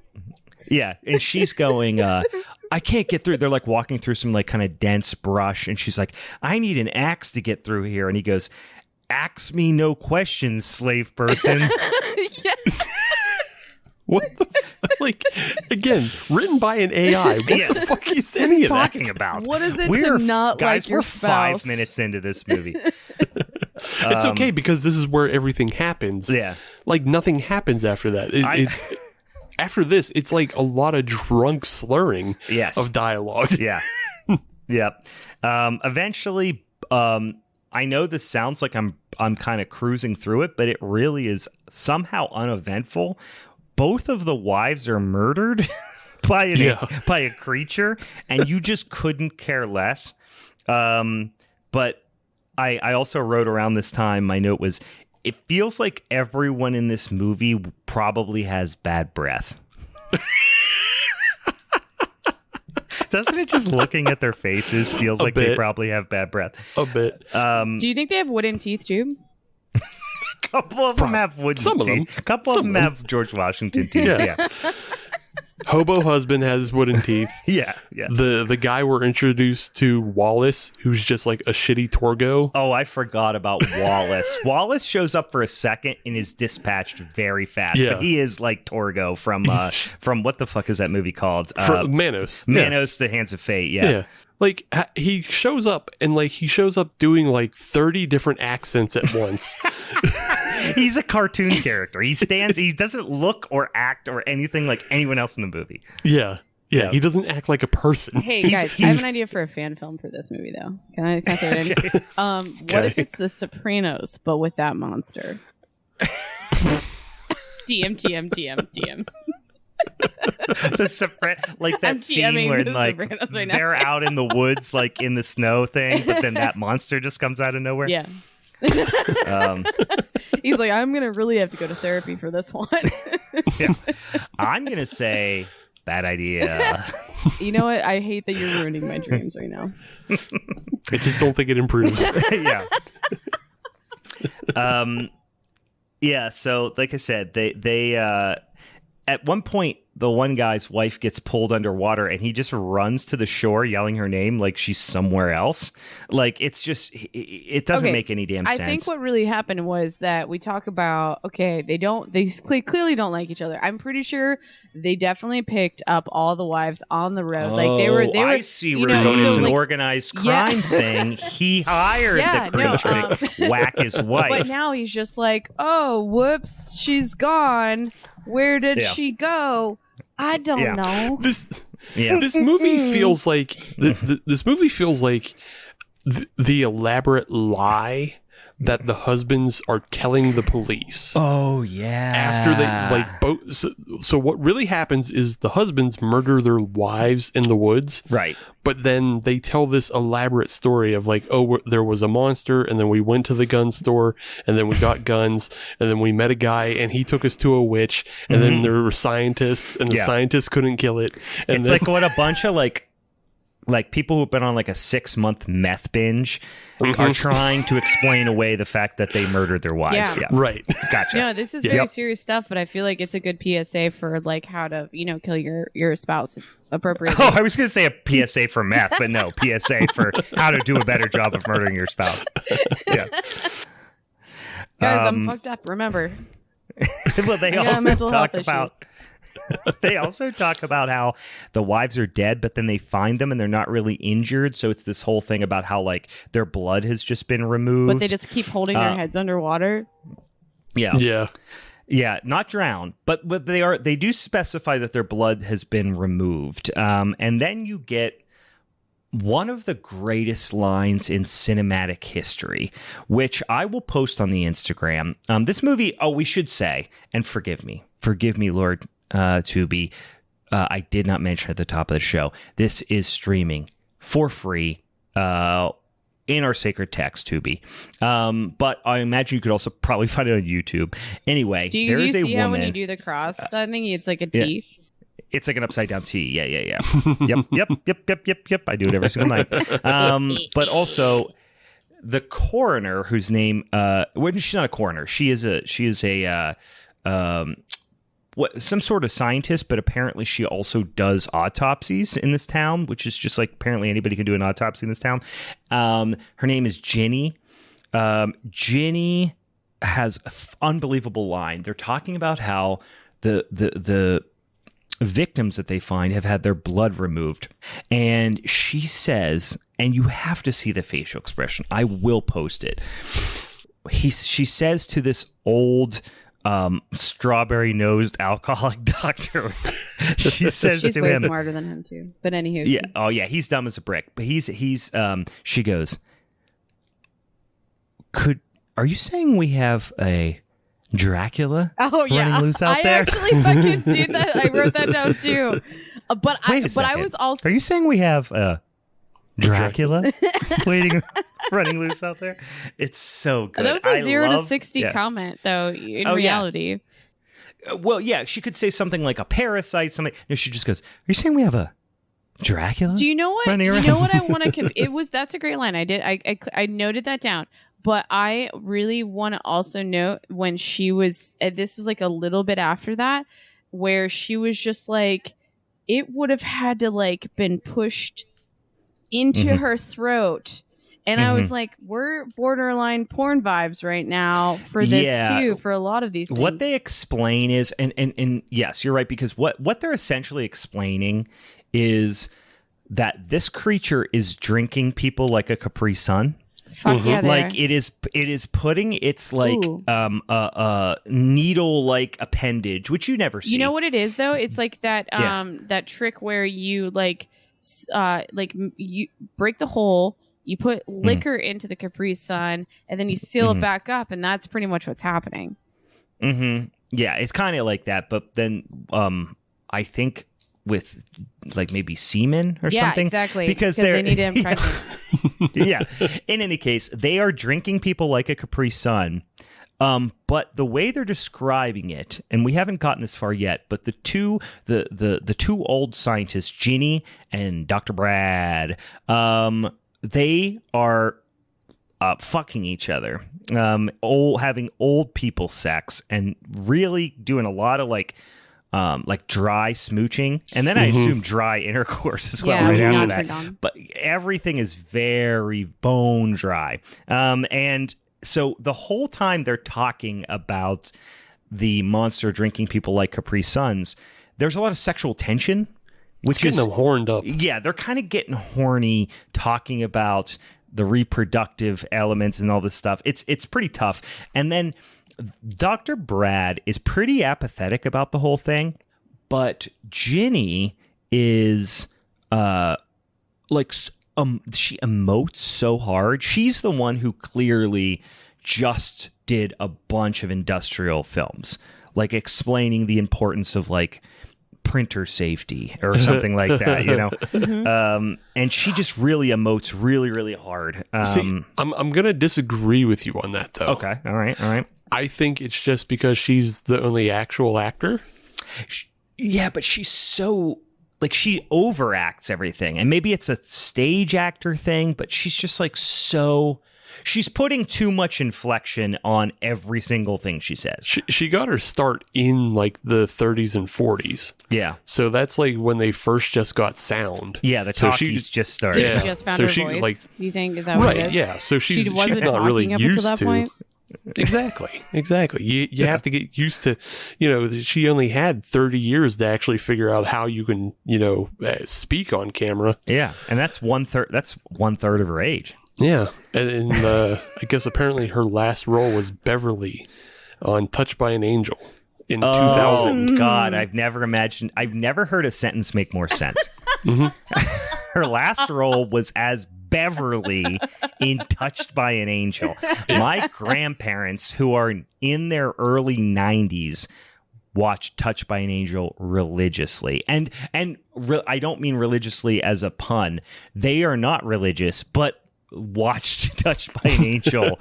And she's going, I can't get through. They're like walking through some like kind of dense brush. And she's like, I need an axe to get through here. And he goes, ask me no questions, slave person. What the like? Again, written by an AI. What the fuck is any of that talking about? What is it to not guys, like your spouse? 5 minutes into this movie. It's okay because this is where everything happens. Yeah, like nothing happens after that. After this, it's like a lot of drunk slurring of dialogue. Yeah, yep. Eventually, I know this sounds like I'm kind of cruising through it, but it really is somehow uneventful. Both of the wives are murdered by a creature, and you just couldn't care less. But I also wrote around this time, my note was, it feels like everyone in this movie probably has bad breath. Doesn't it just looking at their faces feels like they probably have bad breath? A bit. Do you think they have wooden teeth, too? Couple of them have wooden teeth. A couple of them have George Washington teeth. Yeah. Hobo husband has wooden teeth. Yeah. The guy we're introduced to, Wallace, who's just like a shitty Torgo. Oh, I forgot about Wallace. Wallace shows up for a second and is dispatched very fast. Yeah. But he is like Torgo from what the fuck is that movie called? Manos. Manos, The Hands of Fate. Yeah. Like, he shows up, and like he shows up doing like 30 different accents at once. He's a cartoon character. He doesn't look or act or anything like anyone else in the movie. Yeah. Yeah, he doesn't act like a person. Hey guys, I have an idea for a fan film for this movie, though. Can I throw it in? What if it's The Sopranos, but with that monster? TM. Like that I'm scene TMing where The like Sopranos right now. they're out in the woods, like in the snow thing, but then that monster just comes out of nowhere. Yeah. He's like, I'm gonna really have to go to therapy for this one. Yeah. I'm gonna say bad idea. You know what? I hate that you're ruining my dreams right now. I just don't think it improves. Yeah. Yeah. So, like I said, they at one point, the one guy's wife gets pulled underwater and he just runs to the shore yelling her name like she's somewhere else. Like, it's just, it doesn't make any damn sense. I think what really happened was that we talk about, they clearly don't like each other. I'm pretty sure they definitely picked up all the wives on the road. Like they were I see where you're going. It's an organized crime thing. He hired the creature to whack his wife. But now he's just like, oh, whoops, she's gone. Where did she go? I don't know. This movie feels like this movie feels like the elaborate lie that the husbands are telling the police. Oh yeah. After they like both. So what really happens is the husbands murder their wives in the woods. Right. But then they tell this elaborate story of like, oh, there was a monster, and then we went to the gun store, and then we got guns, and then we met a guy, and he took us to a witch, and then there were scientists, and the scientists couldn't kill it. And it's like what a bunch of like people who've been on like a 6-month meth binge are trying to explain away the fact that they murdered their wives. Yeah. Right. Gotcha. No, this is very serious stuff, but I feel like it's a good PSA for like how to, kill your spouse appropriately. Oh, I was going to say a PSA for meth, but no, PSA for how to do a better job of murdering your spouse. Yeah. Guys, I'm fucked up, remember. Well, they also talk about how the wives are dead, but then they find them and they're not really injured. So it's this whole thing about how like their blood has just been removed. But they just keep holding their heads underwater. Yeah. Yeah. Yeah, not drowned, but they do specify that their blood has been removed. And then you get one of the greatest lines in cinematic history, which I will post on the Instagram. This movie, we should say, and forgive me, Lord Tubi, I did not mention at the top of the show, this is streaming for free in our sacred text, Tubi. But I imagine you could also probably find it on YouTube. Anyway, do you see how when you do the cross, that thing, it's like a teeth? It's like an upside down T. Yeah. Yep. I do it every single night. But also the coroner, whose name, she's not a coroner. She is a some sort of scientist, but apparently she also does autopsies in this town, which is just like apparently anybody can do an autopsy in this town. Her name is Ginny. Ginny has an unbelievable line. They're talking about how the victims that they find have had their blood removed, and she says, and you have to see the facial expression. I will post it. She says to this old strawberry-nosed alcoholic doctor, she says she's to way him, smarter than him too. But anywho, yeah, oh yeah, he's dumb as a brick. But she goes, are you saying we have a Dracula running loose out there? I actually fucking did that. I wrote that down too. But I was also. Are you saying we have a Dracula running loose out there? It's so good. That was a 0 to 60 comment, though. In reality, well, yeah, she could say something like a parasite. Something. No, she just goes, "Are you saying we have a Dracula?" Do you know what? You know what I want to? That's a great line. I did. I noted that down. But I really want to also note when she was, this is like a little bit after that, where she was just like, it would have had to like been pushed into her throat. And I was like, we're borderline porn vibes right now for this too, for a lot of these things. What they explain is, and yes, you're right, because what they're essentially explaining is that this creature is drinking people like a Capri Sun. Fuck yeah, like it is putting its like needle like appendage, which you never see. You know what it is though? It's like that that trick where you you break the hole, you put liquor into the Capri Sun, and then you seal it back up, and that's pretty much what's happening. Yeah, it's kind of like that, but then I think with like maybe semen or something. Exactly. Because they need to impregnate. Yeah. In any case, they are drinking people like a Capri Sun. But the way they're describing it, and we haven't gotten this far yet, but the two old scientists, Ginny and Dr. Brad, they are fucking each other, having old people sex, and really doing a lot of like dry smooching, and then I assume dry intercourse as well right after that. But everything is very bone dry, and so the whole time they're talking about the monster drinking people like Capri Suns, there's a lot of sexual tension, which it's getting them horned up. Yeah, they're kind of getting horny, talking about the reproductive elements and all this stuff. It's pretty tough. And then Dr. Brad is pretty apathetic about the whole thing, but Ginny is she emotes so hard. She's the one who clearly just did a bunch of industrial films, like explaining the importance of like printer safety or something like that, you know. And she just really emotes really, really hard. See, I'm gonna disagree with you on that though. Okay, all right. I think it's just because she's the only actual actor. Yeah, but she's so like she overacts everything, and maybe it's a stage actor thing, but she's just like she's putting too much inflection on every single thing she says. She got her start in like the 30s and 40s. Yeah. So that's like when they first just got sound. Yeah, the talkies just started. So she just found her voice, like, you think? Is that what it is? Yeah. So she's wasn't not really talking up used until that to. point? Exactly. You have to get used to, she only had 30 years to actually figure out how you can, speak on camera. Yeah. And that's one third of her age. Yeah. And I guess apparently her last role was Beverly on Touched by an Angel in 2000. God, I've never heard a sentence make more sense. Her last role was as Beverly in Touched by an Angel. My grandparents, who are in their early 90s, watched Touched by an Angel religiously. And I don't mean religiously as a pun. They are not religious, but watched Touched by an Angel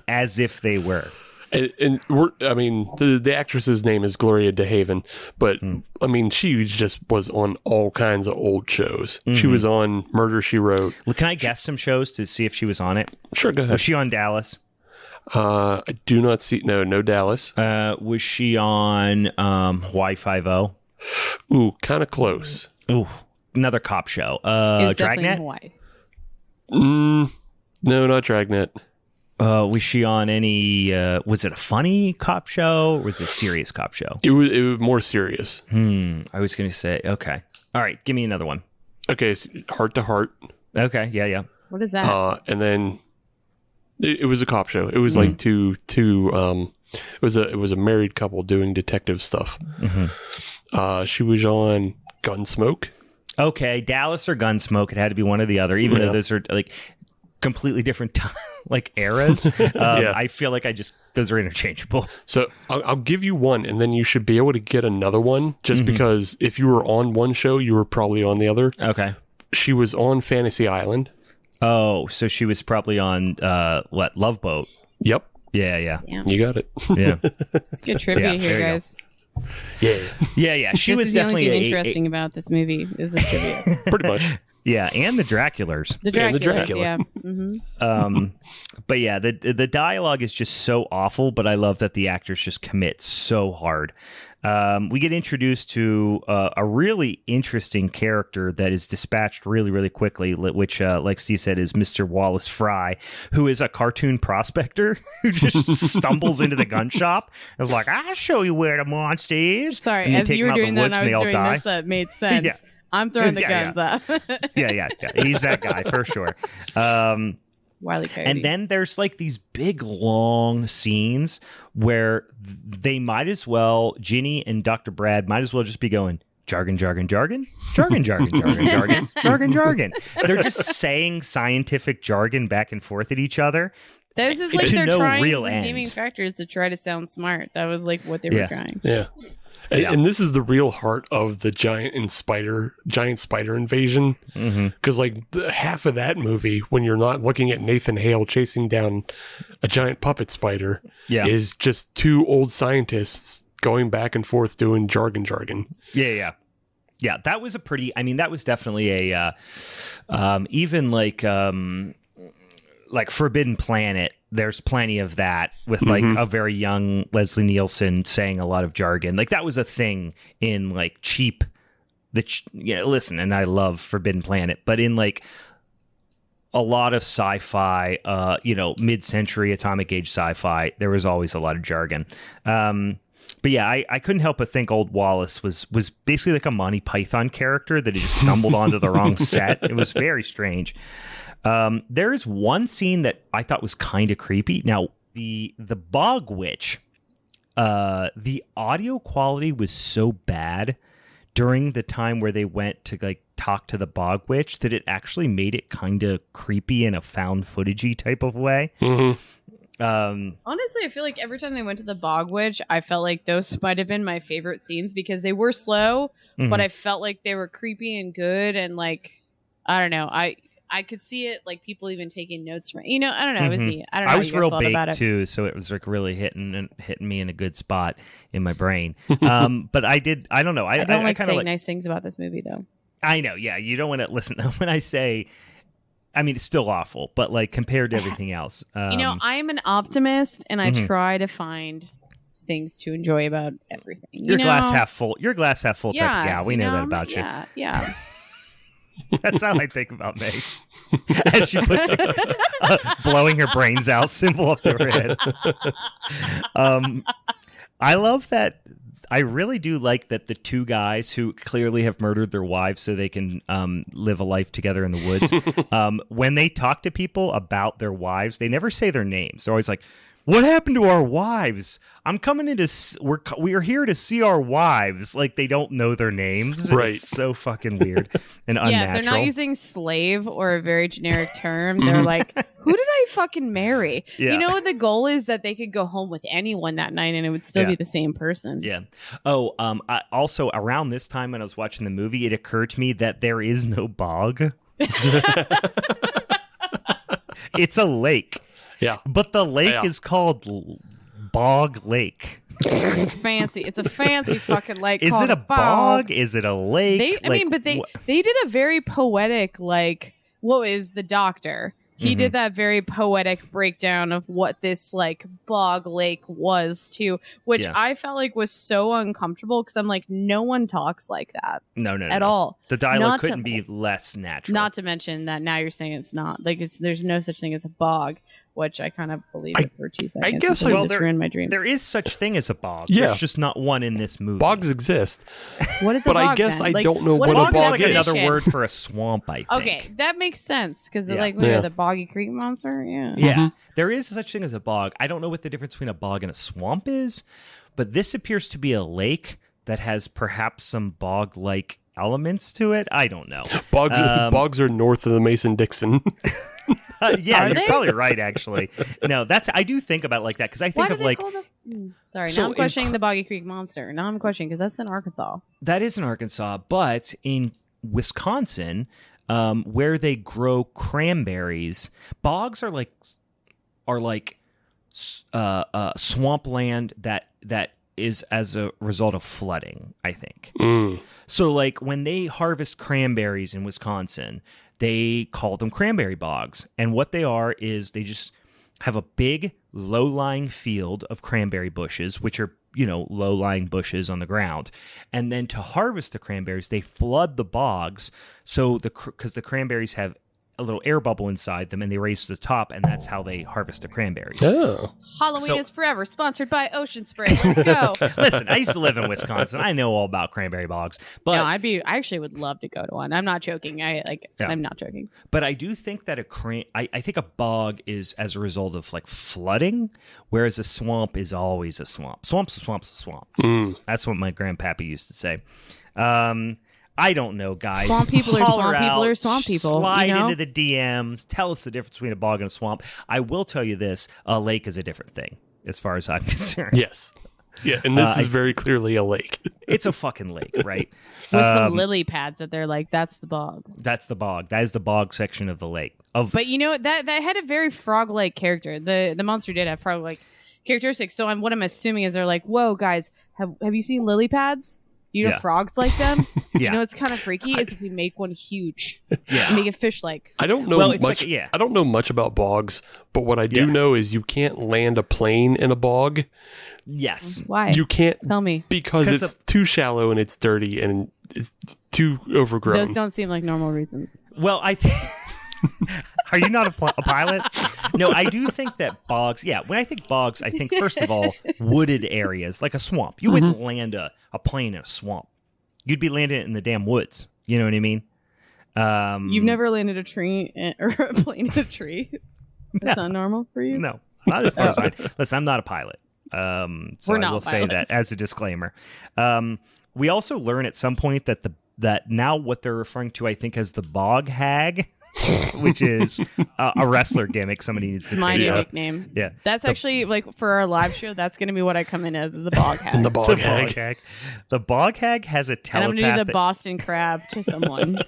as if they were. And the actress's name is Gloria DeHaven, but I mean, she just was on all kinds of old shows. She was on Murder, She Wrote. Well, can I guess some shows to see if she was on it? Sure, go ahead. Was she on Dallas? I do not see. No Dallas. Was she on Hawaii Five-0? Ooh, kind of close. Ooh, another cop show. It's definitely Dragnet? in Hawaii. No, not Dragnet. Was she on any? Was it a funny cop show? Or was it a serious cop show? It was more serious. I was going to say, okay. All right, give me another one. Okay, so Heart to Heart. Okay, yeah. What is that? And then it was a cop show. It was like two. It was a married couple doing detective stuff. She was on Gunsmoke. Okay, Dallas or Gunsmoke. It had to be one or the other, even though those are like completely different like eras. I feel like those are interchangeable. So I'll give you one, and then you should be able to get another one, just because if you were on one show, you were probably on the other. Okay. She was on Fantasy Island. Oh, so she was probably on Love Boat. Yep. Yeah. You got it. Yeah. It's good trivia here, guys. Yeah. She was definitely the only thing interesting about this movie is the trivia. Pretty much. Yeah, and the Draculars. The Dracula. Yeah. But yeah, the dialogue is just so awful, but I love that the actors just commit so hard. We get introduced to a really interesting character that is dispatched really, really quickly, which, like Steve said, is Mr. Wallace Fry, who is a cartoon prospector who just stumbles into the gun shop and is like, I'll show you where the monster is. Sorry, as you were doing that and I was doing this, that made sense. I'm throwing the guns up. Yeah. He's that guy for sure. Wile E. Coyote. And then there's like these big long scenes where they might as well, Ginny and Dr. Brad might as well just be going, jargon, jargon, jargon, jargon, jargon, jargon, jargon, jargon, jargon. They're just saying scientific jargon back and forth at each other. This is like to they're no trying real gaming end. factors to try to sound smart. That was like what they were trying. Yeah. And this is the real heart of the giant spider invasion. Because like half of that movie, when you're not looking at Nathan Hale chasing down a giant puppet spider, is just two old scientists going back and forth doing jargon. Yeah. That was that was definitely a even like Forbidden Planet. There's plenty of that with like a very young Leslie Nielsen saying a lot of jargon. Like that was a thing in like cheap. Listen, and I love Forbidden Planet, but in like a lot of sci-fi, mid-century atomic age sci-fi, there was always a lot of jargon. But yeah, I couldn't help but think Old Wallace was basically like a Monty Python character that he just stumbled onto the wrong set. It was very strange. There is one scene that I thought was kind of creepy. Now, the Bog Witch, the audio quality was so bad during the time where they went to like talk to the Bog Witch that it actually made it kind of creepy in a found footagey type of way. Honestly, I feel like every time they went to the Bog Witch, I felt like those might have been my favorite scenes because they were slow, but I felt like they were creepy and good, and like I don't know, I could see it, like people even taking notes from, I don't know, it was neat. I don't know. I was real big too, so it was like really hitting me in a good spot in my brain. But I don't know. I don't like saying nice things about this movie though. I know, yeah. You don't want to listen when I say. I mean, it's still awful, but like compared to everything else, I'm an optimist, and I try to find things to enjoy about everything. You're glass half full. You're glass half full type of gal. We know that about you. Yeah. That's how I think about Meg. As she puts blowing her brains out symbol up to her head. I love that. I really do like that the two guys who clearly have murdered their wives so they can live a life together in the woods, when they talk to people about their wives, they never say their names. They're always like, what happened to our wives? I'm coming in we are here to see our wives. Like they don't know their names. Right. It's so fucking weird and unnatural. Yeah, they're not using slave or a very generic term. They're like, who did I fucking marry? Yeah. The goal is that they could go home with anyone that night and it would still be the same person. Yeah. Oh, also around this time when I was watching the movie, it occurred to me that there is no bog. It's a lake. Yeah. But the lake is called Bog Lake. It's fancy. It's a fancy fucking lake. Is it a bog? Is it a lake? They did a very poetic, like, what is the doctor? He did that very poetic breakdown of what this like bog lake was too, which I felt like was so uncomfortable because I'm like, no one talks like that. No, at all. The dialogue couldn't be less natural. Not to mention that now you're saying it's not like there's no such thing as a bog, which I kind of believe it for 2 seconds. I guess ruined my dreams. There is such thing as a bog. Yeah. There's just not one in this movie. Bogs exist. What is a but bog, I guess then? I don't know what a bog bog is. Like is. another word for a swamp, I think. Okay, that makes sense because the Boggy Creek monster. Yeah. Yeah. There is such thing as a bog. I don't know what the difference between a bog and a swamp is, but this appears to be a lake that has perhaps some bog-like elements to it. I don't know. Bogs are north of the Mason-Dixon. Yeah, you're probably right, actually. No, I do think about it like that because I think of like. Sorry, now I'm questioning the Boggy Creek monster. Now I'm questioning because that's in Arkansas. That is in Arkansas, but in Wisconsin, where they grow cranberries, bogs are like swampland that is as a result of flooding, I think. So like when they harvest cranberries in Wisconsin, they call them cranberry bogs. And what they are is they just have a big low-lying field of cranberry bushes, which are, low-lying bushes on the ground. And then to harvest the cranberries, they flood the bogs because the cranberries have a little air bubble inside them, and they raise to the top, and that's how they harvest the cranberries. Oh. Halloween is forever, sponsored by Ocean Spray. Let's go. Listen, I used to live in Wisconsin. I know all about cranberry bogs. But No, I actually would love to go to one. I'm not joking. I'm not joking. But I do think that I think a bog is as a result of like flooding, whereas a swamp is always a swamp. Swamp's a swamp's a swamp. That's what my grandpappy used to say. I don't know, guys. Swamp people are swamp people are swamp people. Slide you know? into the DMs. Tell us the difference between a bog and a swamp. I will tell you this: a lake is a different thing, as far as I'm concerned. Yes. Yeah, and this is very clearly a lake. It's a fucking lake, right? With some lily pads that they're like, that's the bog. That's the bog. That is the bog section of the lake. But you know that had a very frog-like character. The monster did have frog-like characteristics. So what I'm assuming is they're like, whoa, guys, have you seen lily pads? You know, frogs like them. Yeah. You know, it's kind of freaky. Is if we make one huge, Yeah. make it fish-like. I don't know much. I don't know much about bogs, but what I do know is you can't land a plane in a bog. Yes. Why? You can't. Tell me. Because it's too shallow and it's dirty and it's too overgrown. Those don't seem like normal reasons. Well, are you not a pilot? No, I do think that bogs. Yeah, when I think bogs, I think first of all wooded areas like a swamp. You wouldn't land a plane in a swamp. You'd be landing it in the damn woods. You know what I mean? You've never landed a tree or a plane in a tree. That's not normal for you. No, not as far as I. Listen, I'm not a pilot. So We're not I will pilots. say that as a disclaimer. We also learn at some point that now what they're referring to, I think, as the bog hag. Which is a wrestler gimmick. Somebody needs to It's my take new up. nickname. Yeah, That's actually like for our live show. That's going to be what I come in as the bog hag. the bog hag. The bog hag has a And I'm telepath. going to do the Boston crab to someone.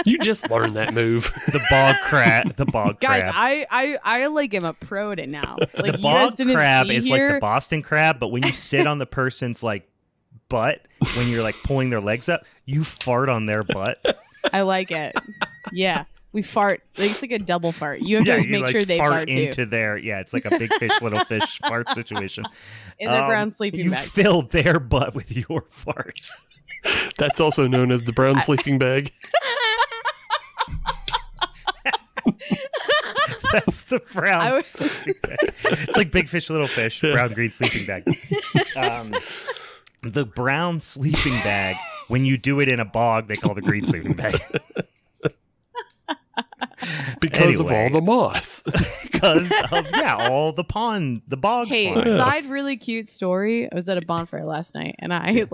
You just learned that move. The bog crab. The bog Guys, crab. I like am a pro at it now. Like The you guys bog didn't crab see is here. like the Boston crab, but when you sit on the person's like butt, when you're like pulling their legs up, you fart on their butt. I like it. Yeah. We fart. Like, it's like a double fart. You have to you make like sure they fart too. into their. Yeah, it's like a big fish, little fish fart situation. In their brown sleeping you bag. fill their butt with your farts. That's also known as the brown sleeping bag. That's the brown sleeping bag. It's like big fish, little fish, brown, green sleeping bag. The brown sleeping bag, when you do it in a bog, they call the green sleeping bag. Because of all the moss. Because of, all the bog Hey, slime. side really cute story. I was at a bonfire last night and I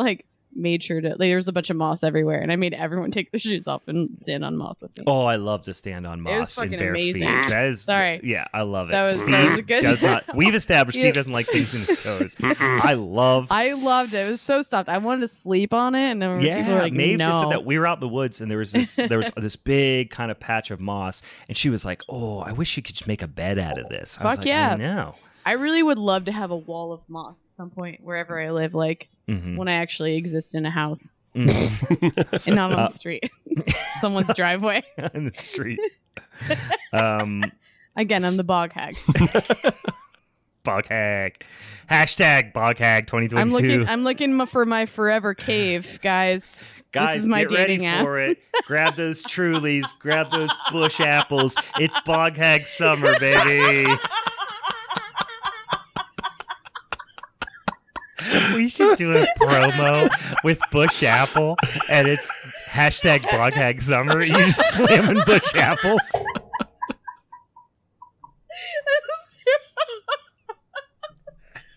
made sure to there was a bunch of moss everywhere and I made everyone take their shoes off and stand on moss with me. Oh, I love to stand on moss It was fucking in bare amazing. feet. That is, Sorry. Yeah, I love it. That was a good does not. We've established Steve doesn't like things in his toes. I loved it. It was so soft. I wanted to sleep on it and then people were like, Maeve no. just said that we were out in the woods and there was this big kind of patch of moss and she was like, "Oh, I wish you could just make a bed out of this." I was Fuck like, yeah. I know. I really would love to have a wall of moss at some point wherever I live, when I actually exist in a house. And not on the street. Someone's driveway. In the street. Again, I'm the bog hag. Bog hag. Hashtag bog hag 2022. I'm looking for my forever cave, guys. Guys, this is my get ready dating app. for it. Grab those Trulies. Grab those bush apples. It's bog hag summer, baby. We should do a promo with Bush Apple, and it's hashtag bog hag summer. You just slamming Bush apples.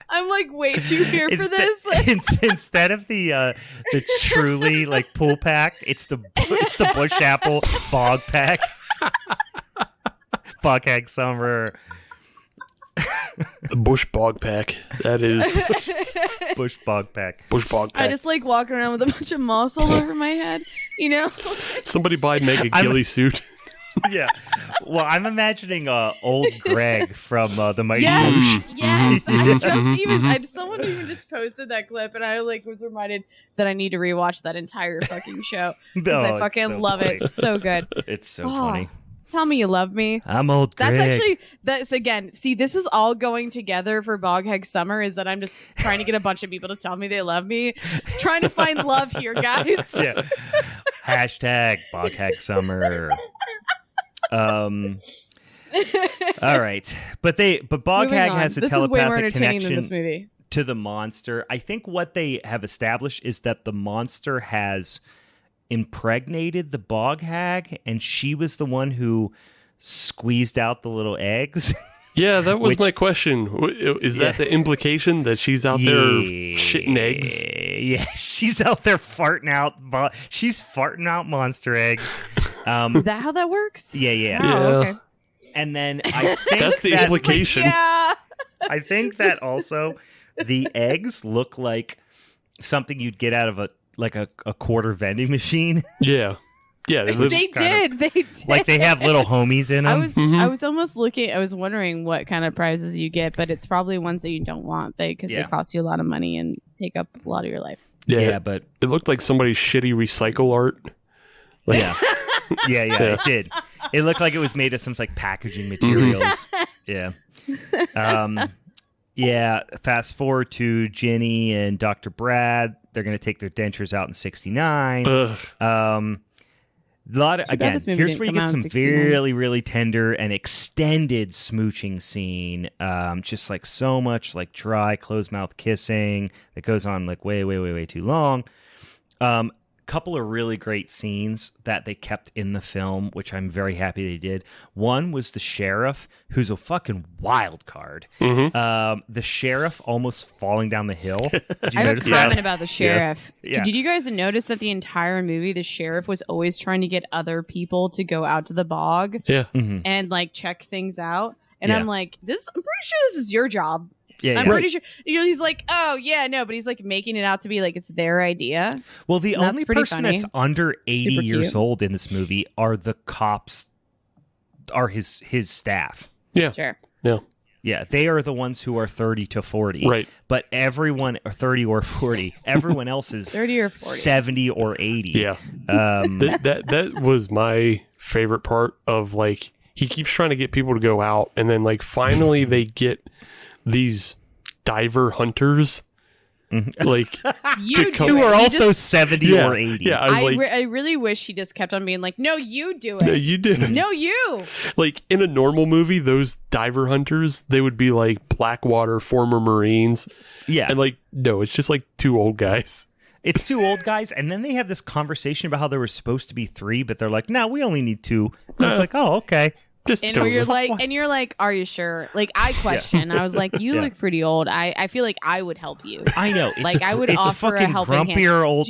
I'm way too here for this. Instead of the Truly pool pack, it's the Bush Apple bog pack. Bog hag summer. The bush bog pack. That is Bush bog pack. bush bog pack. I just walking around with a bunch of moss all over my head, Somebody buy Meg a ghillie suit. Yeah. Well, I'm imagining old Greg from the Mighty Yes, Boosh. yes. Someone even just posted that clip, and I was reminded that I need to rewatch that entire fucking show because I fucking love it. So good. It's so funny. Tell me you love me. I'm old Greg. That's again. See, this is all going together for Bog Hag Summer. Is that I'm just trying to get a bunch of people to tell me they love me, trying to find love here, guys. Yeah. Hashtag Bog Hag Summer. All right, but Bog Moving Hag on. has a This is way more telepathic entertaining than this connection movie. to the monster. I think what they have established is that the monster has impregnated the Bog Hag, and she was the one who squeezed out the little eggs. Yeah, that was my question. Is that the implication that she's out there shitting eggs? Yeah, she's out there farting out. She's farting out monster eggs. Is that how that works? Yeah. Oh, okay. And then I think That's the implication. Yeah. I think that also the eggs look like something you'd get out of a quarter vending machine. Yeah. Yeah, They did. Like they have little homies in them. I was almost looking. I was wondering what kind of prizes you get, but it's probably ones that you don't want, because they cost you a lot of money and take up a lot of your life. Yeah, but it looked like somebody's shitty recycle art. Yeah, it did. It looked like it was made of some packaging materials. Yeah. Yeah. Fast forward to Ginny and Dr. Brad. They're going to take their dentures out in '69. Here's where you get some really, really tender and extended smooching scene. Just so much dry, closed mouth kissing that goes on way too long. Couple of really great scenes that they kept in the film, which I'm very happy they did. One was the sheriff, who's a fucking wild card. The sheriff almost falling down the hill. Did you I have notice a comment that? about the sheriff. Yeah. Did you guys notice that the entire movie, the sheriff was always trying to get other people to go out to the bog and check things out? And I'm like, I'm pretty sure this is your job. I'm pretty sure. He's like, oh, yeah, no, but he's making it out to be it's their idea. Well, the only person funny. that's under 80 Super years cute. old in this movie are the cops, are his staff. Yeah. Sure. Yeah. Yeah, they are the ones who are 30 to 40. Right. But everyone, or 30 or 40, everyone else is 30 or 40. 70 or 80. Yeah. That was my favorite part of he keeps trying to get people to go out, and then finally they get these diver hunters who are also 70 or 80. Yeah, I really wish he just kept on being no, you do it. No, you do. No, you. In a normal movie, those diver hunters, they would be Blackwater former Marines. Yeah. And no, it's just two old guys. It's two old guys, and then they have this conversation about how there were supposed to be 3, but they're no, we only need 2. And it's oh, okay. And you're are you sure? I question. I was you look pretty old. I feel I would help you. I know. I would offer a helping grumpier hand. Old.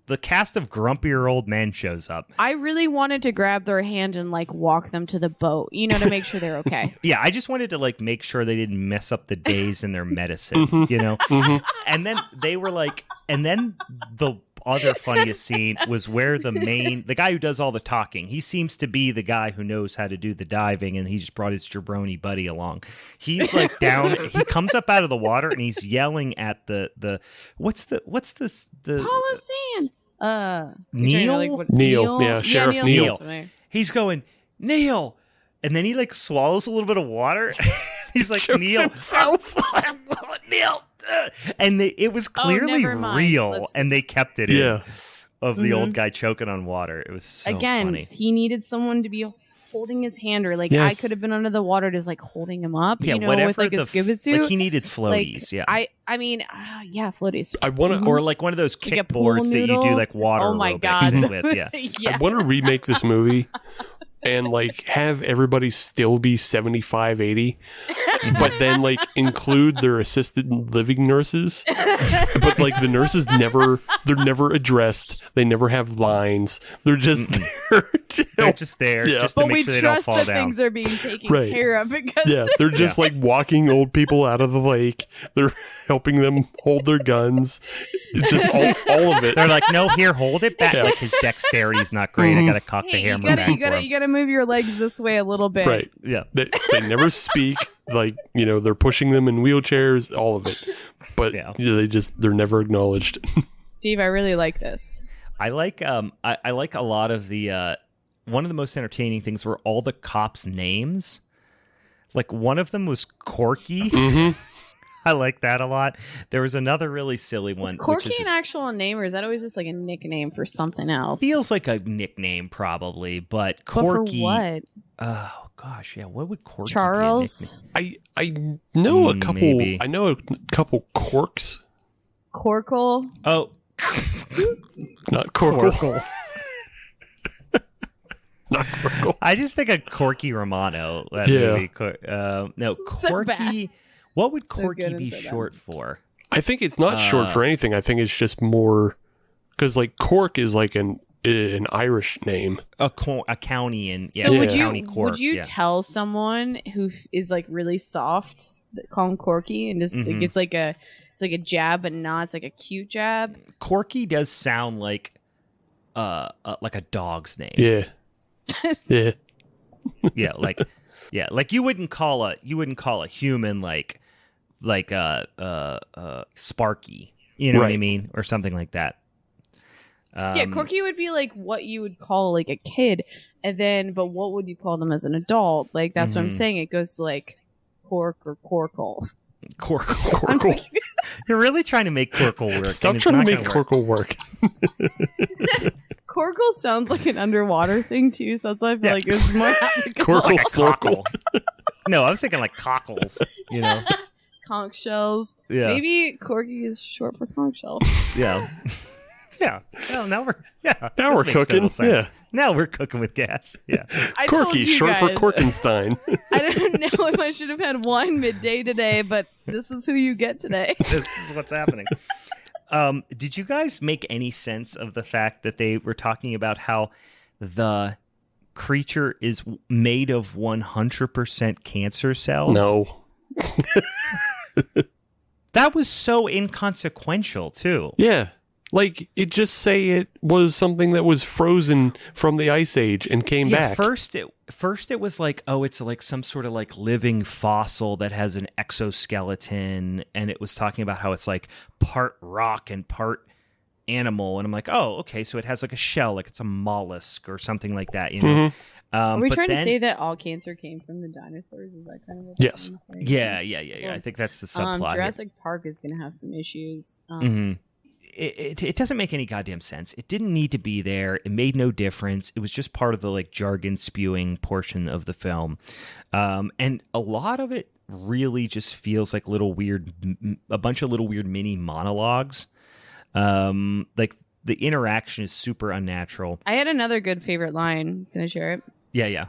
The cast of grumpier old men shows up. I really wanted to grab their hand and walk them to the boat, to make sure they're okay. Yeah, I just wanted to make sure they didn't mess up the days in their medicine, And then they were and then the other funniest scene was where the guy who does all the talking, he seems to be the guy who knows how to do the diving, and he just brought his jabroni buddy along. He's down, he comes up out of the water and he's yelling at the what's this Paula Sand. Neil? Neil. Yeah, Sheriff Neil. He's going, Neil, and then he swallows a little bit of water. He's Neil himself. Neil. And it was clearly real, and they kept it in of the old guy choking on water. It was so funny. He needed someone to be holding his hand, or I could have been under the water just holding him up, with a scuba suit. He needed floaties, floaties. I want to, or one of those kickboards that you do water aerobics with. Yeah. I want to remake this movie and have everybody still be 75, 80, but then include their assisted living nurses. But the nurses they're never addressed. They never have lines. They're just there. They're just there just to make sure they don't fall down. But we trust that things are being taken care of because they're just walking old people out of the lake. They're helping them hold their guns. It's just all of it. They're no, here, hold it back. His dexterity's not great. I gotta cock the hammer back. You gotta move your legs this way a little bit. Right. Yeah. They never speak. They're pushing them in wheelchairs. All of it. But they're never acknowledged. Steve, I really like this. I like a lot of the one of the most entertaining things were all the cops' names. One of them was Corky. I like that a lot. There was another really silly one. Is Corky which is an actual name, or is that always just like a nickname for something else? feels like a nickname, probably, but But for Corky. what? Oh gosh, yeah. What would Corky Charles? be I know a couple. Maybe. I know a couple corks. Corkle? a nickname? Oh, Not Corkle. Corkle. Not Corkle. I just think of Corky Romano. That Yeah. movie. No, So Corky. bad. What would So Corky good and be so bad. short for? I think it's not short for anything. I think it's just more because like Cork is like an Irish name. A county in So Yeah. would county you Cork. would you yeah. tell someone who is like really soft that call him Corky and just like, Mhm. it's like a jab but not it's like a cute jab? Corky does sound like a dog's name. Yeah. Yeah. yeah, like you wouldn't call a human like Sparky. You know what I Right. mean, or something like that. Yeah, Corky would be like what you would call like a kid, and then but what would you call them as an adult? Like that's what I'm Mhm. saying. It goes to like Cork or Corkle. Corkle. You're really trying to make Corkle work. Stop and it's trying to not make gonna work. Corkle work. Corkle sounds like an underwater thing too, so that's why I feel Yeah. like it's more applicable. Corkle Like a snorkel. cockle. No, I was thinking like cockles. You know. Conch shells. Yeah. Maybe Corky is short for conch shell. Yeah. Yeah. Well, now we're Now we're this makes cooking. total sense. Yeah. Now we're cooking with gas. Yeah. I told Corky, you short for guys. Corkenstein. I don't know if I should have had wine midday today, but this is who you get today. This is what's happening. Did you guys make any sense of the fact that they were talking about how the creature is made of 100% cancer cells? No. That was so inconsequential, too. Yeah. Like, it just say it was something that was frozen from the Ice Age and came Yeah, back. first it was like, oh, it's like some sort of like living fossil that has an exoskeleton, and it was talking about how it's like part rock and part animal, and I'm like, oh, okay, so it has like a shell, like it's a mollusk or something like that, you know. Mhm. Are we But trying to then- say that all cancer came from the dinosaurs? Is that kind of what Yes. we're trying to say? Yeah. I think that's the subplot. here. Jurassic Park is going to have some issues. Mhm. It doesn't make any goddamn sense. It didn't need to be there. It made no difference. It was just part of the like jargon spewing portion of the film, and a lot of it really just feels like a bunch of little weird mini monologues. Like the interaction is super unnatural. I had another good favorite line. Can I share it? Yeah.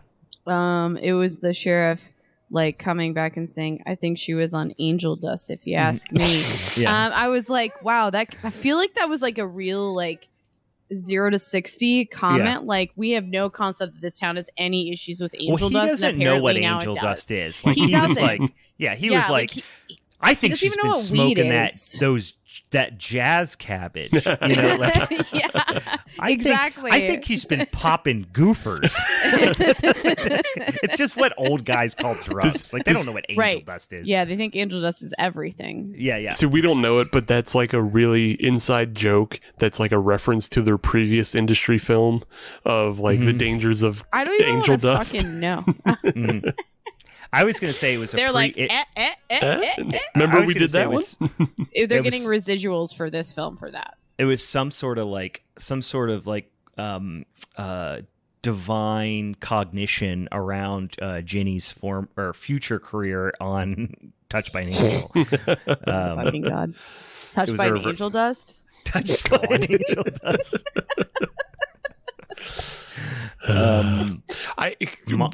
It was the sheriff like coming back and saying, "I think she was on angel dust, if you ask me." Yeah. I was like, "Wow, that." I feel like that was like a real like 0 to 60 comment. Yeah. Like we have no concept that this town has any issues with Well, angel he dust. doesn't and know what apparently now angel it dust does. is. Like, He was doesn't. like, he was like, I think doesn't she's even know been what weed smoking is. that jazz cabbage. You know, like, yeah, I exactly. think she's been popping goofers. It's just what old guys call drugs. Like they don't know what angel Right. dust is. Yeah, they think angel dust is everything. Yeah. See, we don't know it, but that's like a really inside joke that's like a reference to their previous industry film of like the dangers of I don't even angel want to dust. fucking know. Mhm. I was going to say it was a They're like, Remember I was we gonna did say that one? They're It was- getting residuals for this film for that. It was some sort of like divine cognition around Ginny's future career on Touched by an Angel. Fucking God. Touched was by a an angel dust? Touched by an Angel dust.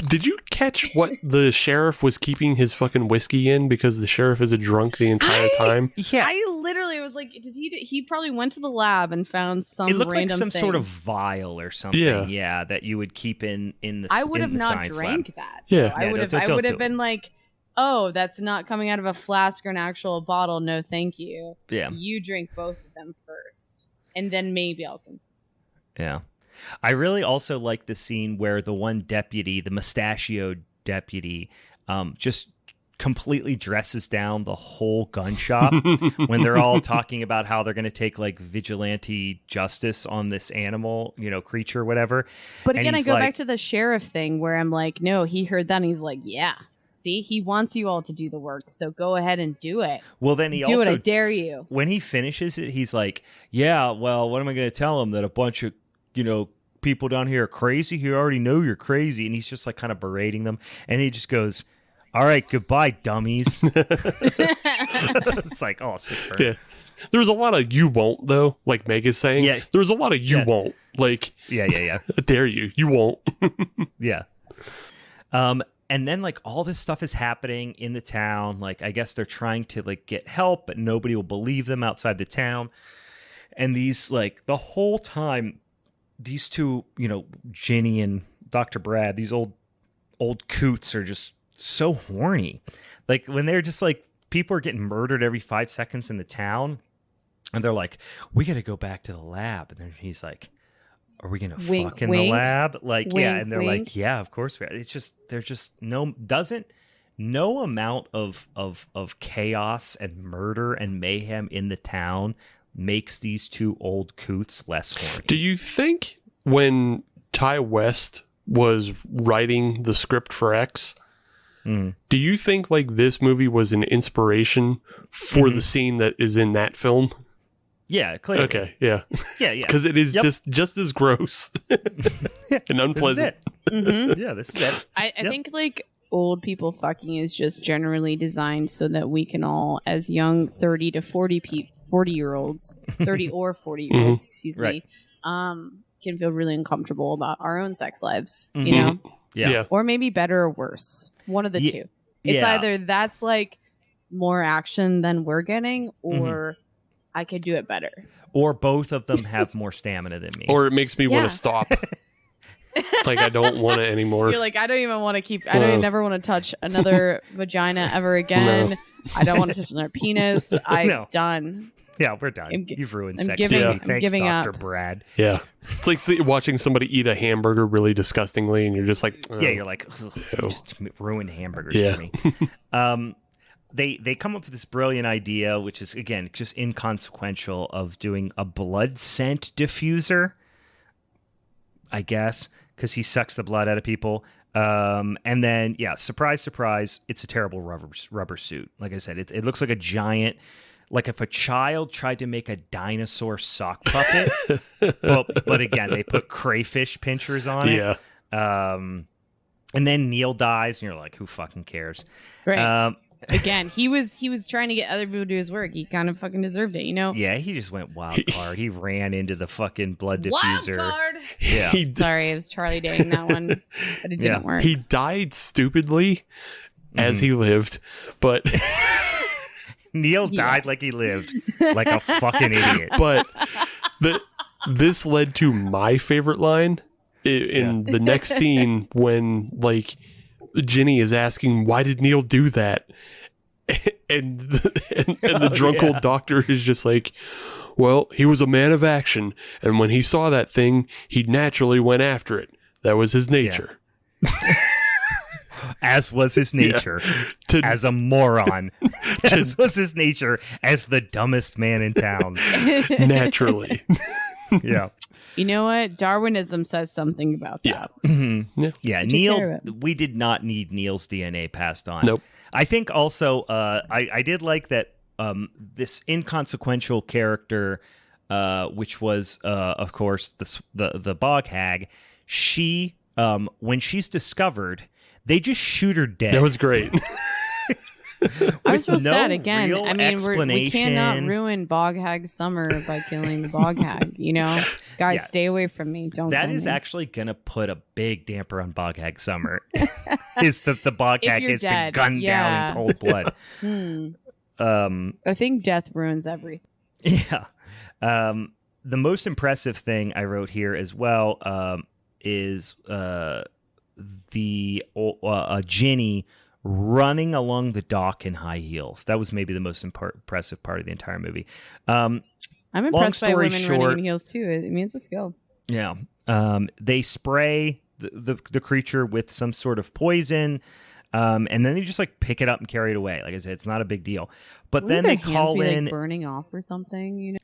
Did you catch what the sheriff was keeping his fucking whiskey in because the sheriff is a drunk the entire time? Yeah. I literally was like, he probably went to the lab and found some It looked like random some thing. sort of vial or something. Yeah. That you would keep in the I would in have the not science drank lab. that. Yeah. I Yeah, would have don't I do would it. have been like, oh, that's not coming out of a flask or an actual bottle. No, thank you. Yeah. You drink both of them first. And then maybe I'll consider. Yeah. I really also like the scene where the one deputy, the mustachioed deputy, just completely dresses down the whole gun shop when they're all talking about how they're going to take like vigilante justice on this animal, creature, whatever. But And again, I he's go like- back to the sheriff thing where I'm like, no, he heard that and he's like, yeah, See, he wants you all to do the work, so go ahead and do it. Well, then he do also it. I dare you. When he finishes it, he's like, "Yeah, well, what am I going to tell him that a bunch of people down here are crazy? He already know you're crazy," and he's just like kind of berating them, and he just goes, "All right, goodbye, dummies." It's like, oh, super. Yeah. There's a lot of "you won't" though, like Meg is saying. Yeah. There's a lot of "you won't." Like, yeah. I dare you. You won't. Yeah. And then like all this stuff is happening in the town. Like, I guess they're trying to like get help, but nobody will believe them outside the town. And these like the whole time, these two, Ginny and Dr. Brad, these old coots are just so horny. Like when they're just like, people are getting murdered every 5 seconds in the town. And they're like, we got to go back to the lab. And then he's like, are we gonna fuck in the lab? Like, wink, yeah, and they're wink. like, yeah, of course we are. It's just there's just no amount of chaos and murder and mayhem in the town makes these two old coots less horny. Do you think when Ty West was writing the script for X, do you think like this movie was an inspiration for the scene that is in that film? Yeah, clearly. Okay, yeah. Yeah. Because it is just as gross and unpleasant. This is it. Yeah, this is it. I think like old people fucking is just generally designed so that we can all, as young 30 to 40 year olds, 30 or 40 year olds, excuse me, can feel really uncomfortable about our own sex lives, you know? Yeah. Or maybe better or worse. One of the two. It's either that's like more action than we're getting, or I could do it better. Or both of them have more stamina than me. Or it makes me want to stop. Like, I don't want it anymore. You're like, I don't even want to keep, I don't never want to touch another vagina ever again. No. I don't want to touch another penis. I'm done. Yeah, we're done. You've ruined sex. I'm Thanks, giving Dr. up. Brad. Yeah. It's like watching somebody eat a hamburger really disgustingly, and you're just like, yeah, you're like, you just ruined hamburgers for me. They come up with this brilliant idea, which is, again, just inconsequential, of doing a blood scent diffuser, I guess, because he sucks the blood out of people. And then, surprise, surprise, it's a terrible rubber suit. Like I said, it looks like a giant, like if a child tried to make a dinosaur sock puppet, but again, they put crayfish pinchers on it. Yeah. And then Neil dies, and you're like, who fucking cares? Right. Again, he was trying to get other people to do his work. He kind of fucking deserved it, you know? Yeah, he just went wild card. He ran into the fucking blood diffuser. Wild card! Yeah. Sorry, it was Charlie Daying that one, but it didn't work. He died stupidly as he lived, but... Neil died like he lived, like a fucking idiot. But this led to my favorite line in the next scene when, like, Ginny is asking, why did Neil do that? And the drunk old doctor is just like, well, he was a man of action, and when he saw that thing, he naturally went after it. That was his nature. As was his nature as a moron. As was his nature as the dumbest man in town. Naturally. Yeah. You know what? Darwinism says something about that. Yeah, Neil, we did not need Neil's DNA passed on. Nope. I think also, I did like that this inconsequential character, which was, of course, the bog hag, she, when she's discovered, they just shoot her dead. That was great. I'm so sad again. I mean, we cannot ruin Bog Hag Summer by killing the Bog Hag. You know, guys, stay away from me. Don't. That is actually gonna put a big damper on Bog Hag Summer. Is that the Bog Hag has been gunned down in cold blood? I think death ruins everything. Yeah. The most impressive thing I wrote here as well is Ginny running along the dock in high heels. That was maybe the most impressive part of the entire movie. I'm impressed by women running in heels too. It means a skill. Yeah. They spray the creature with some sort of poison, and then they just like pick it up and carry it away. Like I said, it's not a big deal. But then they call in, like, burning off or something. You know?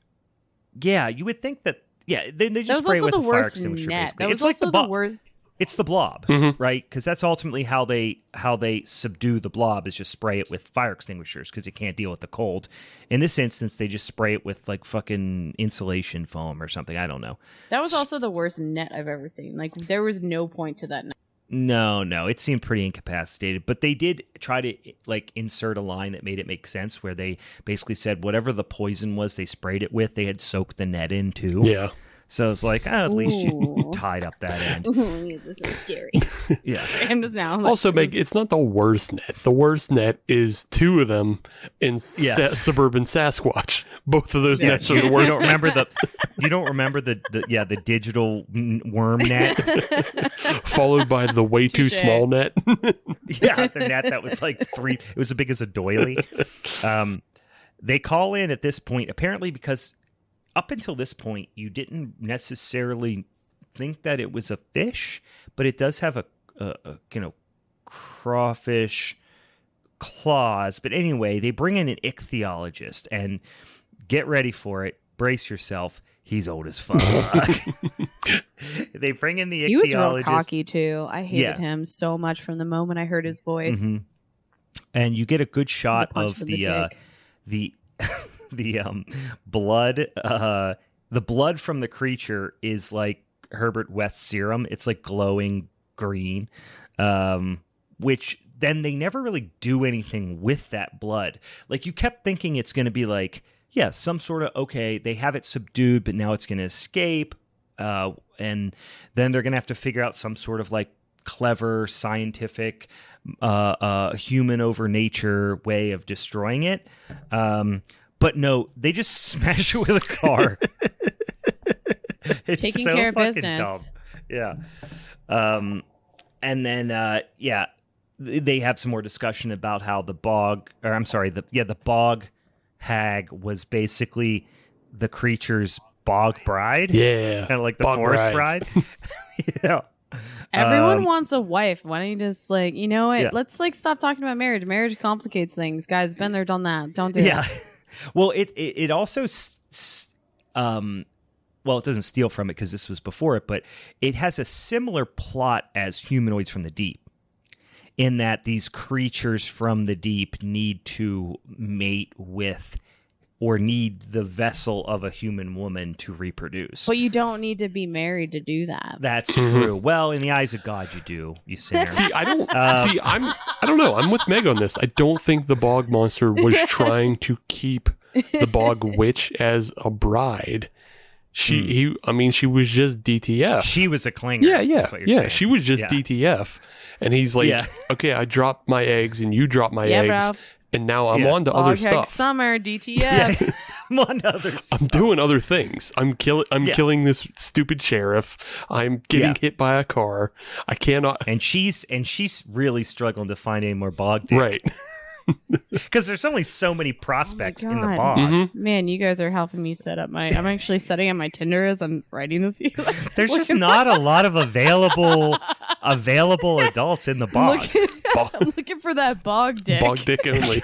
Yeah, you would think that. Yeah, they just spray it with a fire extinguisher. Basically, that was also the worst. It's the blob, right? Because that's ultimately how they subdue the blob, is just spray it with fire extinguishers because it can't deal with the cold. In this instance, they just spray it with like fucking insulation foam or something. I don't know. That was also the worst net I've ever seen. Like, there was no point to that net. No, it seemed pretty incapacitated. But they did try to like insert a line that made it make sense, where they basically said whatever the poison was they sprayed it with, they had soaked the net in too. Yeah. So it's like, at least you tied up that end. This is scary. Yeah. I'm just now. Also, Meg, it's not the worst net. The worst net is two of them in suburban Sasquatch. Both of those nets are the worst. You don't remember the digital worm net, followed by the way too small net. Yeah, the net that was like it was as big as a doily. They call in at this point apparently because up until this point, you didn't necessarily think that it was a fish, but it does have a crawfish claws. But anyway, they bring in an ichthyologist, and get ready for it. Brace yourself. He's old as fuck. They bring in the ichthyologist. He was real cocky too. I hated him so much from the moment I heard his voice. Mm-hmm. And you get a good shot of the blood. The blood from the creature is like Herbert West serum. It's like glowing green, which then they never really do anything with that blood. Like, you kept thinking it's going to be like, some sort of, okay, they have it subdued, but now it's going to escape. And then they're going to have to figure out some sort of like clever scientific human over nature way of destroying it. But no, they just smash it with a car. It's taking so care of fucking business. dumb. Yeah. And then they have some more discussion about how the bog hag was basically the creature's bog bride. Yeah. Kind of like the bog forest brides. bride. Yeah. Everyone wants a wife. Why don't you just like, you know what? Yeah. Let's like stop talking about marriage. Marriage complicates things. Guys, been there, done that. Don't do that. Well, it also well, it doesn't steal from it because this was before it, but it has a similar plot as Humanoids from the Deep, in that these creatures from the deep need to mate with or need the vessel of a human woman to reproduce. But you don't need to be married to do that. That's true. Well, in the eyes of God, you do. You sinner. See, I don't know. I'm with Meg on this. I don't think the bog monster was trying to keep the bog witch as a bride. She was just DTF. She was a clinger. Yeah. Saying. She was just DTF. And he's like, okay, I dropped my eggs and you dropped my eggs. Bro. And now I'm on to other stuff. Summer, DTF. Yeah. I'm on to other stuff. I'm doing other things. I'm killing this stupid sheriff. I'm getting hit by a car. I cannot. And she's really struggling to find any more bog dick. Right. Because there's only so many prospects in the God. bog. Mm-hmm. Man, you guys are helping me set up I'm actually setting up my Tinder as I'm writing this. There's just not a lot of available adults in the bog. I'm looking for that bog dick. Bog dick only.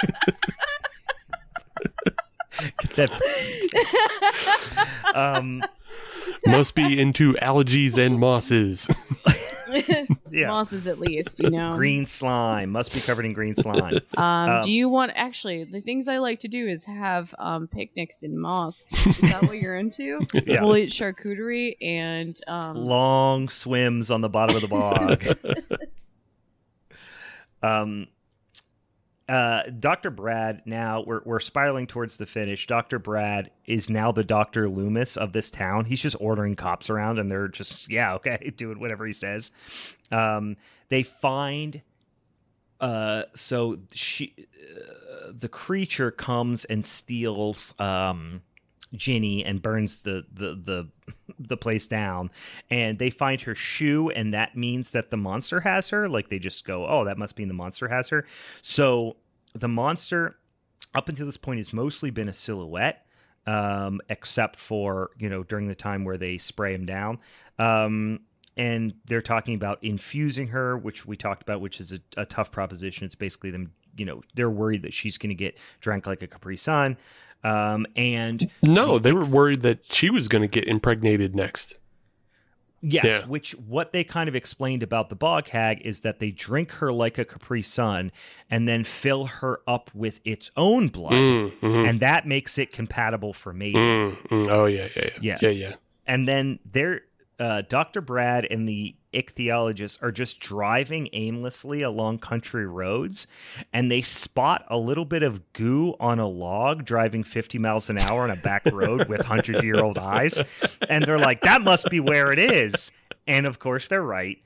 Must be into algaes and mosses. Mosses, at least, you know. Green slime must be covered in green slime. Do you want the things I like to do is have picnics in moss. Is that what you're into? Yeah. We'll eat charcuterie and long swims on the bottom of the bog. Dr. Brad, now we're spiraling towards the finish. Dr. Brad is now the Dr. Loomis of this town. He's just ordering cops around, and they're just, doing whatever he says. They find, the creature comes and steals Ginny and burns the place down, and they find her shoe, and that means that the monster has her. Like, they just go, oh, that must mean the monster has her. So the monster up until this point has mostly been a silhouette, except for during the time where they spray him down, and they're talking about infusing her, which we talked about, which is a tough proposition. It's basically them, they're worried that she's going to get drank like a Capri Sun. And no, they were worried that she was going to get impregnated next. Yes, Yeah. which what they kind of explained about the bog hag is that they drink her like a Capri Sun and then fill her up with its own blood, and that makes it compatible for mating. Oh, yeah. And then Dr. Brad and the ichthyologists are just driving aimlessly along country roads, and they spot a little bit of goo on a log driving 50 miles an hour on a back road with 100-year-old eyes. And they're like, that must be where it is. And of course, they're right.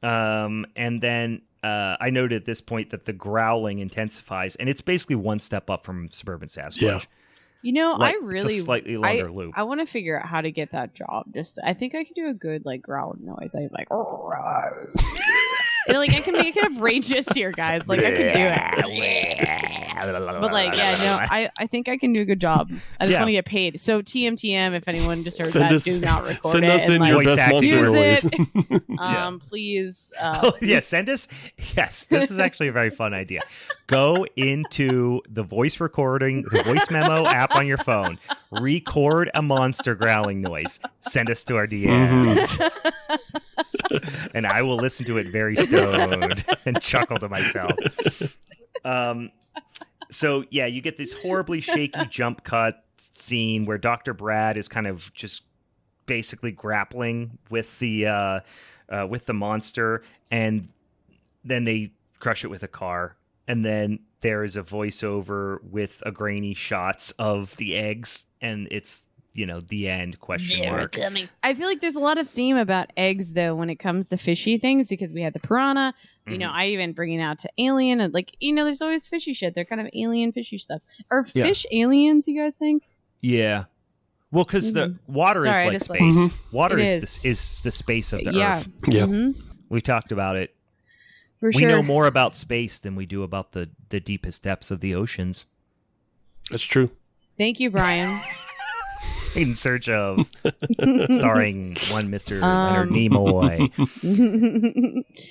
And then I noted at this point that the growling intensifies, and it's basically one step up from Suburban Sasquatch. Yeah. You know, Like, I really it's a slightly longer loop. I want to figure out how to get that job. I think I could do a good like growling noise. I like, and, like I can make it ranges here, guys. Like I can do it. But like, yeah, no, I think I can do a good job. I just want to get paid. So TM, if anyone just heard that, do not record send it. us in and, your like, best monster use noise. it. Please. Send us. Yes, this is actually a very fun idea. Go into the voice memo app on your phone. Record a monster growling noise. Send us to our DMs. And I will listen to it very stoned and chuckle to myself. So, yeah, you get this horribly shaky jump cut scene where Dr. Brad is kind of just basically grappling with the monster, and then they crush it with a car. And then there is a voiceover with a grainy shots of the eggs, and it's, the end, question mark. I feel like there's a lot of theme about eggs, though, when it comes to fishy things, because we had the piranha. I even bring it out to alien, and there's always fishy shit. They're kind of alien fishy stuff. Are fish aliens, you guys think? Yeah. Well, because the water is like space. Water is the space of the Earth. Yeah. We talked about it. For we sure. know more about space than we do about the deepest depths of the oceans. That's true. Thank you, Brian. In search of starring one Mr. Leonard Nimoy.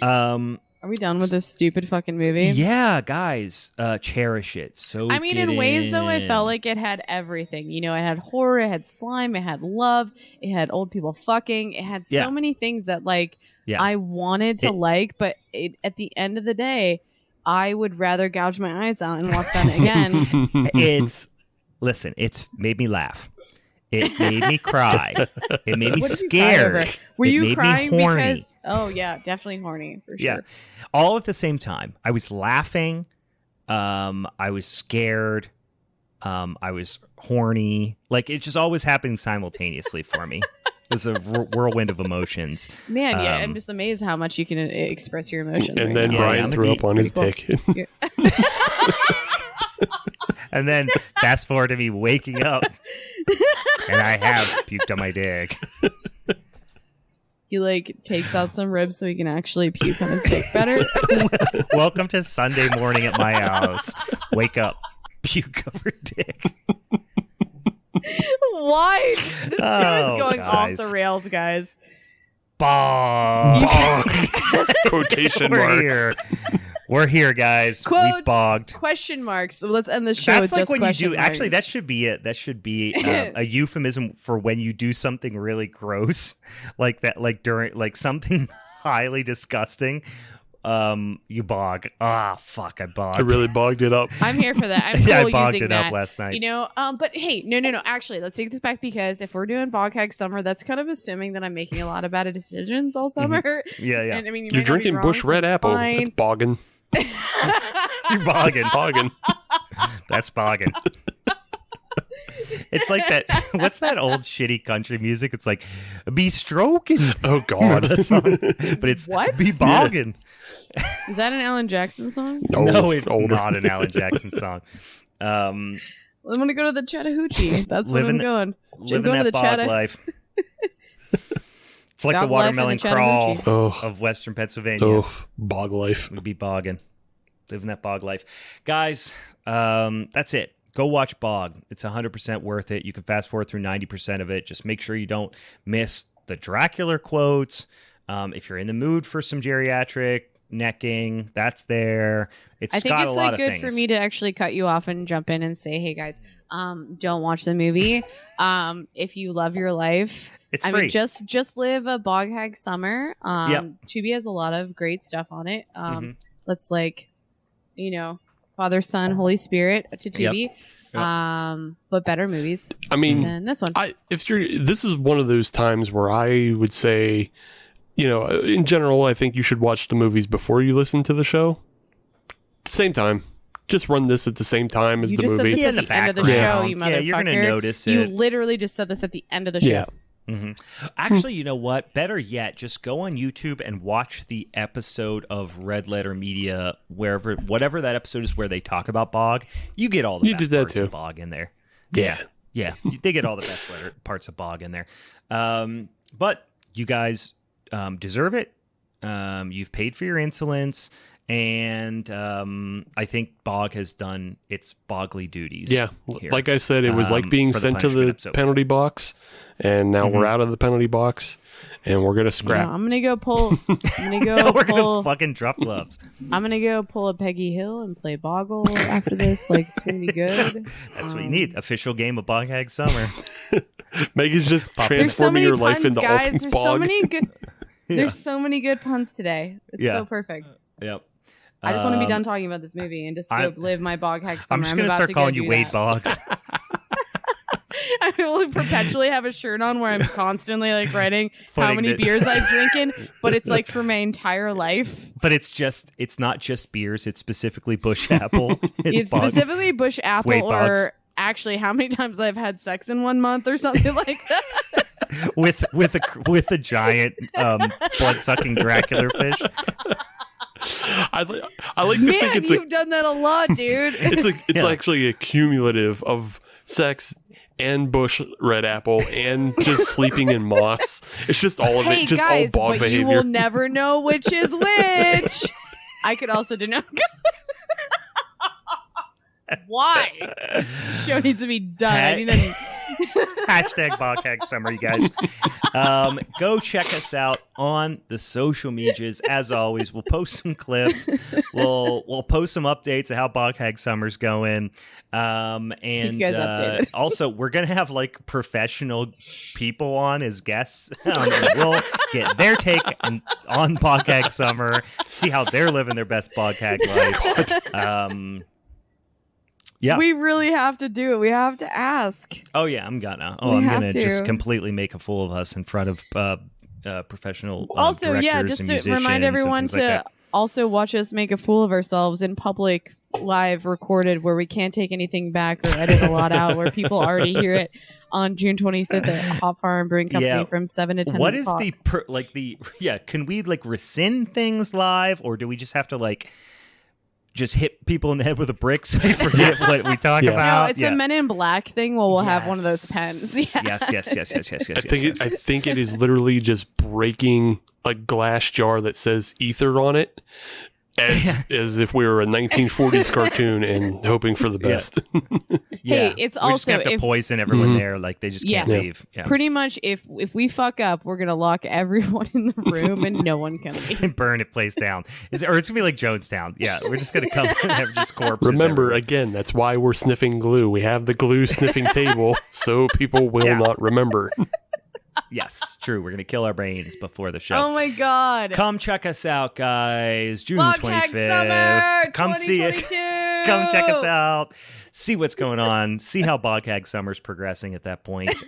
Are we done with this stupid fucking movie? Yeah, guys, cherish it. So in ways though, I felt like it had everything. It had horror, it had slime, it had love, it had old people fucking, it had so many things that I wanted to but at the end of the day, I would rather gouge my eyes out and watch that again. It's made me laugh. It made me cry. It made me scared. Were you made crying me horny. because? Oh yeah, definitely horny for sure. Yeah, all at the same time. I was laughing. I was scared. I was horny. Like it just always happened simultaneously for me. It was a whirlwind of emotions. Man, yeah, I'm just amazed how much you can express your emotions. And then Brian threw up on his dick. And then fast forward to me waking up, and I have puked on my dick. He takes out some ribs so he can actually puke on his dick better. Welcome to Sunday morning at my house. Wake up, puke over dick. Why? This show is going off the rails, guys. Bog. Quotation marks. Here. We're here, guys. We've bogged. Question marks. So let's end the show with That's just when question you do. marks. Actually, that should be it. That should be a euphemism for when you do something really gross, like that, during something highly disgusting. You bog. Fuck! I bogged. I really bogged it up. I'm here for that. I'm cool I bogged using it that. up last night. But hey, no. Actually, let's take this back because if we're doing bog hag summer, that's kind of assuming that I'm making a lot of bad decisions all summer. Yeah. And, You're drinking Bush Red Apple. Fine. That's bogging. You're bogging. Bogging. That's bogging. It's like that. What's that old shitty country music? It's like, be stroking. Oh God, that song. But it's what? Be bogging. Is that an Alan Jackson song? No, it's not an Alan Jackson song. I'm gonna go to the Chattahoochee. That's where I'm going. Living that bog life. It's like the watermelon crawl of Western Pennsylvania. Oh, bog life. We'd be bogging. Living that bog life. Guys, that's it. Go watch Bog. It's 100% worth it. You can fast forward through 90% of it. Just make sure you don't miss the Dracula quotes. If you're in the mood for some geriatric necking. That's there. I think got it's a lot like of good things. for me to actually cut you off and jump in and say, hey guys, don't watch the movie. If you love your life, It's I free. mean, just live a bog hag summer. Yep. Tubi has a lot of great stuff on it. Let's Father, Son, Holy Spirit to Tubi. But better movies. I mean, than this one. This is one of those times where I would say, in general, I think you should watch the movies before you listen to the show. Same time. Just run this at the same time as You the just movie. said this at the end of the show, you motherfucker. Yeah, you're going to notice it. You literally just said this at the end of the show. Yeah. Actually, you know what? Better yet, just go on YouTube and watch the episode of Red Letter Media, whatever that episode is where they talk about bog. You get all the best parts of bog in there. Yeah. They get all the best parts of bog in there. But you guys deserve it. You've paid for your insolence. And I think bog has done its bogly duties. Yeah, here. like I said, it was like being sent to the penalty box, and now we're out of the penalty box, and we're gonna scrap. No, I'm gonna go pull. We're gonna fucking drop gloves. I'm gonna go pull a Peggy Hill and play Boggle after this. Like, it's gonna be good. That's what you need. Official game of Bog Hag Summer. Megan's just transforming her life into all things bog. There's so many good puns today. It's so perfect. Yep. I just want to be done talking about this movie and just go live my bog hag summer. I'm just going to start calling you Wade Boggs. I will perpetually have a shirt on where I'm constantly like writing how many beers I've drinking, but it's like for my entire life. But it's not just beers. It's specifically Bush Apple. It's specifically Bush Apple, or actually how many times I've had sex in 1 month or something like that. with a giant blood-sucking Dracula fish. I like to think it's you've done that a lot, dude. It's actually a cumulative of sex and bush red apple and just sleeping in moss. It's just all of it, just guys, all bog but behavior. You will never know which is which. I could also do no. Why? Show needs to be done. Hashtag Bog Hag Summer, you guys. Go check us out on the social medias. As always, we'll post some clips. We'll post some updates of how Bog Hag Summer's going. And keep you guys updated. Also, we're gonna have like professional people on as guests. And we'll get their take on Bog Hag Summer. See how they're living their best Bog Hag life. Yeah. We really have to do it. We have to ask. Oh yeah, I'm gonna just completely make a fool of us in front of professional also, directors just and to remind everyone to also watch us make a fool of ourselves in public, live, recorded, where we can't take anything back or edit a lot out, where people already hear it on June 25th at Hop Farm Brewing Company from 7 to 10 What o'clock. is can we like rescind things live, or do we just have to like just hit people in the head with a brick so they forget what we talk about? No, it's a Men in Black thing. We'll have one of those pens. Yes. I think it is literally just breaking a glass jar that says ether on it, as if we were a 1940s cartoon and hoping for the best. Hey, it's we also just have to poison everyone there, like they just can't leave. Yeah. Pretty much, if we fuck up, we're gonna lock everyone in the room and no one can leave and burn it place down. It's gonna be like Jonestown. Yeah, we're just gonna come and have just corpses. Remember, again, that's why we're sniffing glue. We have the glue sniffing table so people will not remember. Yes, true. We're going to kill our brains before the show. Oh my God. Come check us out, guys. June Bog 25th. Hag Summer Come see it. Come check us out. See what's going on. See how Bog Hag Summer's progressing at that point.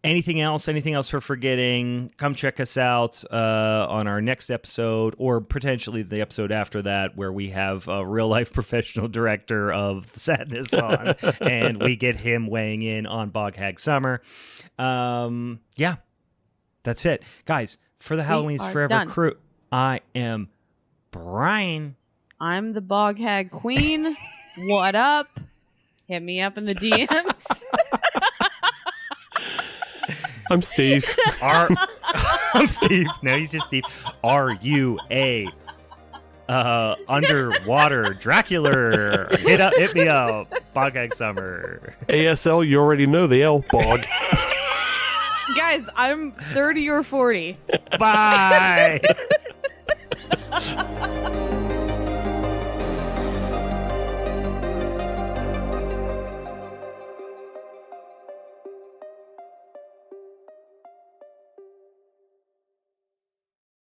Anything else for forgetting? Come check us out on our next episode, or potentially the episode after that, where we have a real life professional director of Sadness on, and we get him weighing in on Bog Hag Summer. Yeah, that's it, guys. For the Halloween's Forever crew, I am Brian. I'm the Bog Hag Queen. What up? Hit me up in the DMs. I'm Steve. I'm Steve. No, he's just Steve. Are you a underwater Dracula? Hit me up. Bog Hag Summer. ASL, you already know the L. Bog. Guys, I'm 30 or 40. Bye.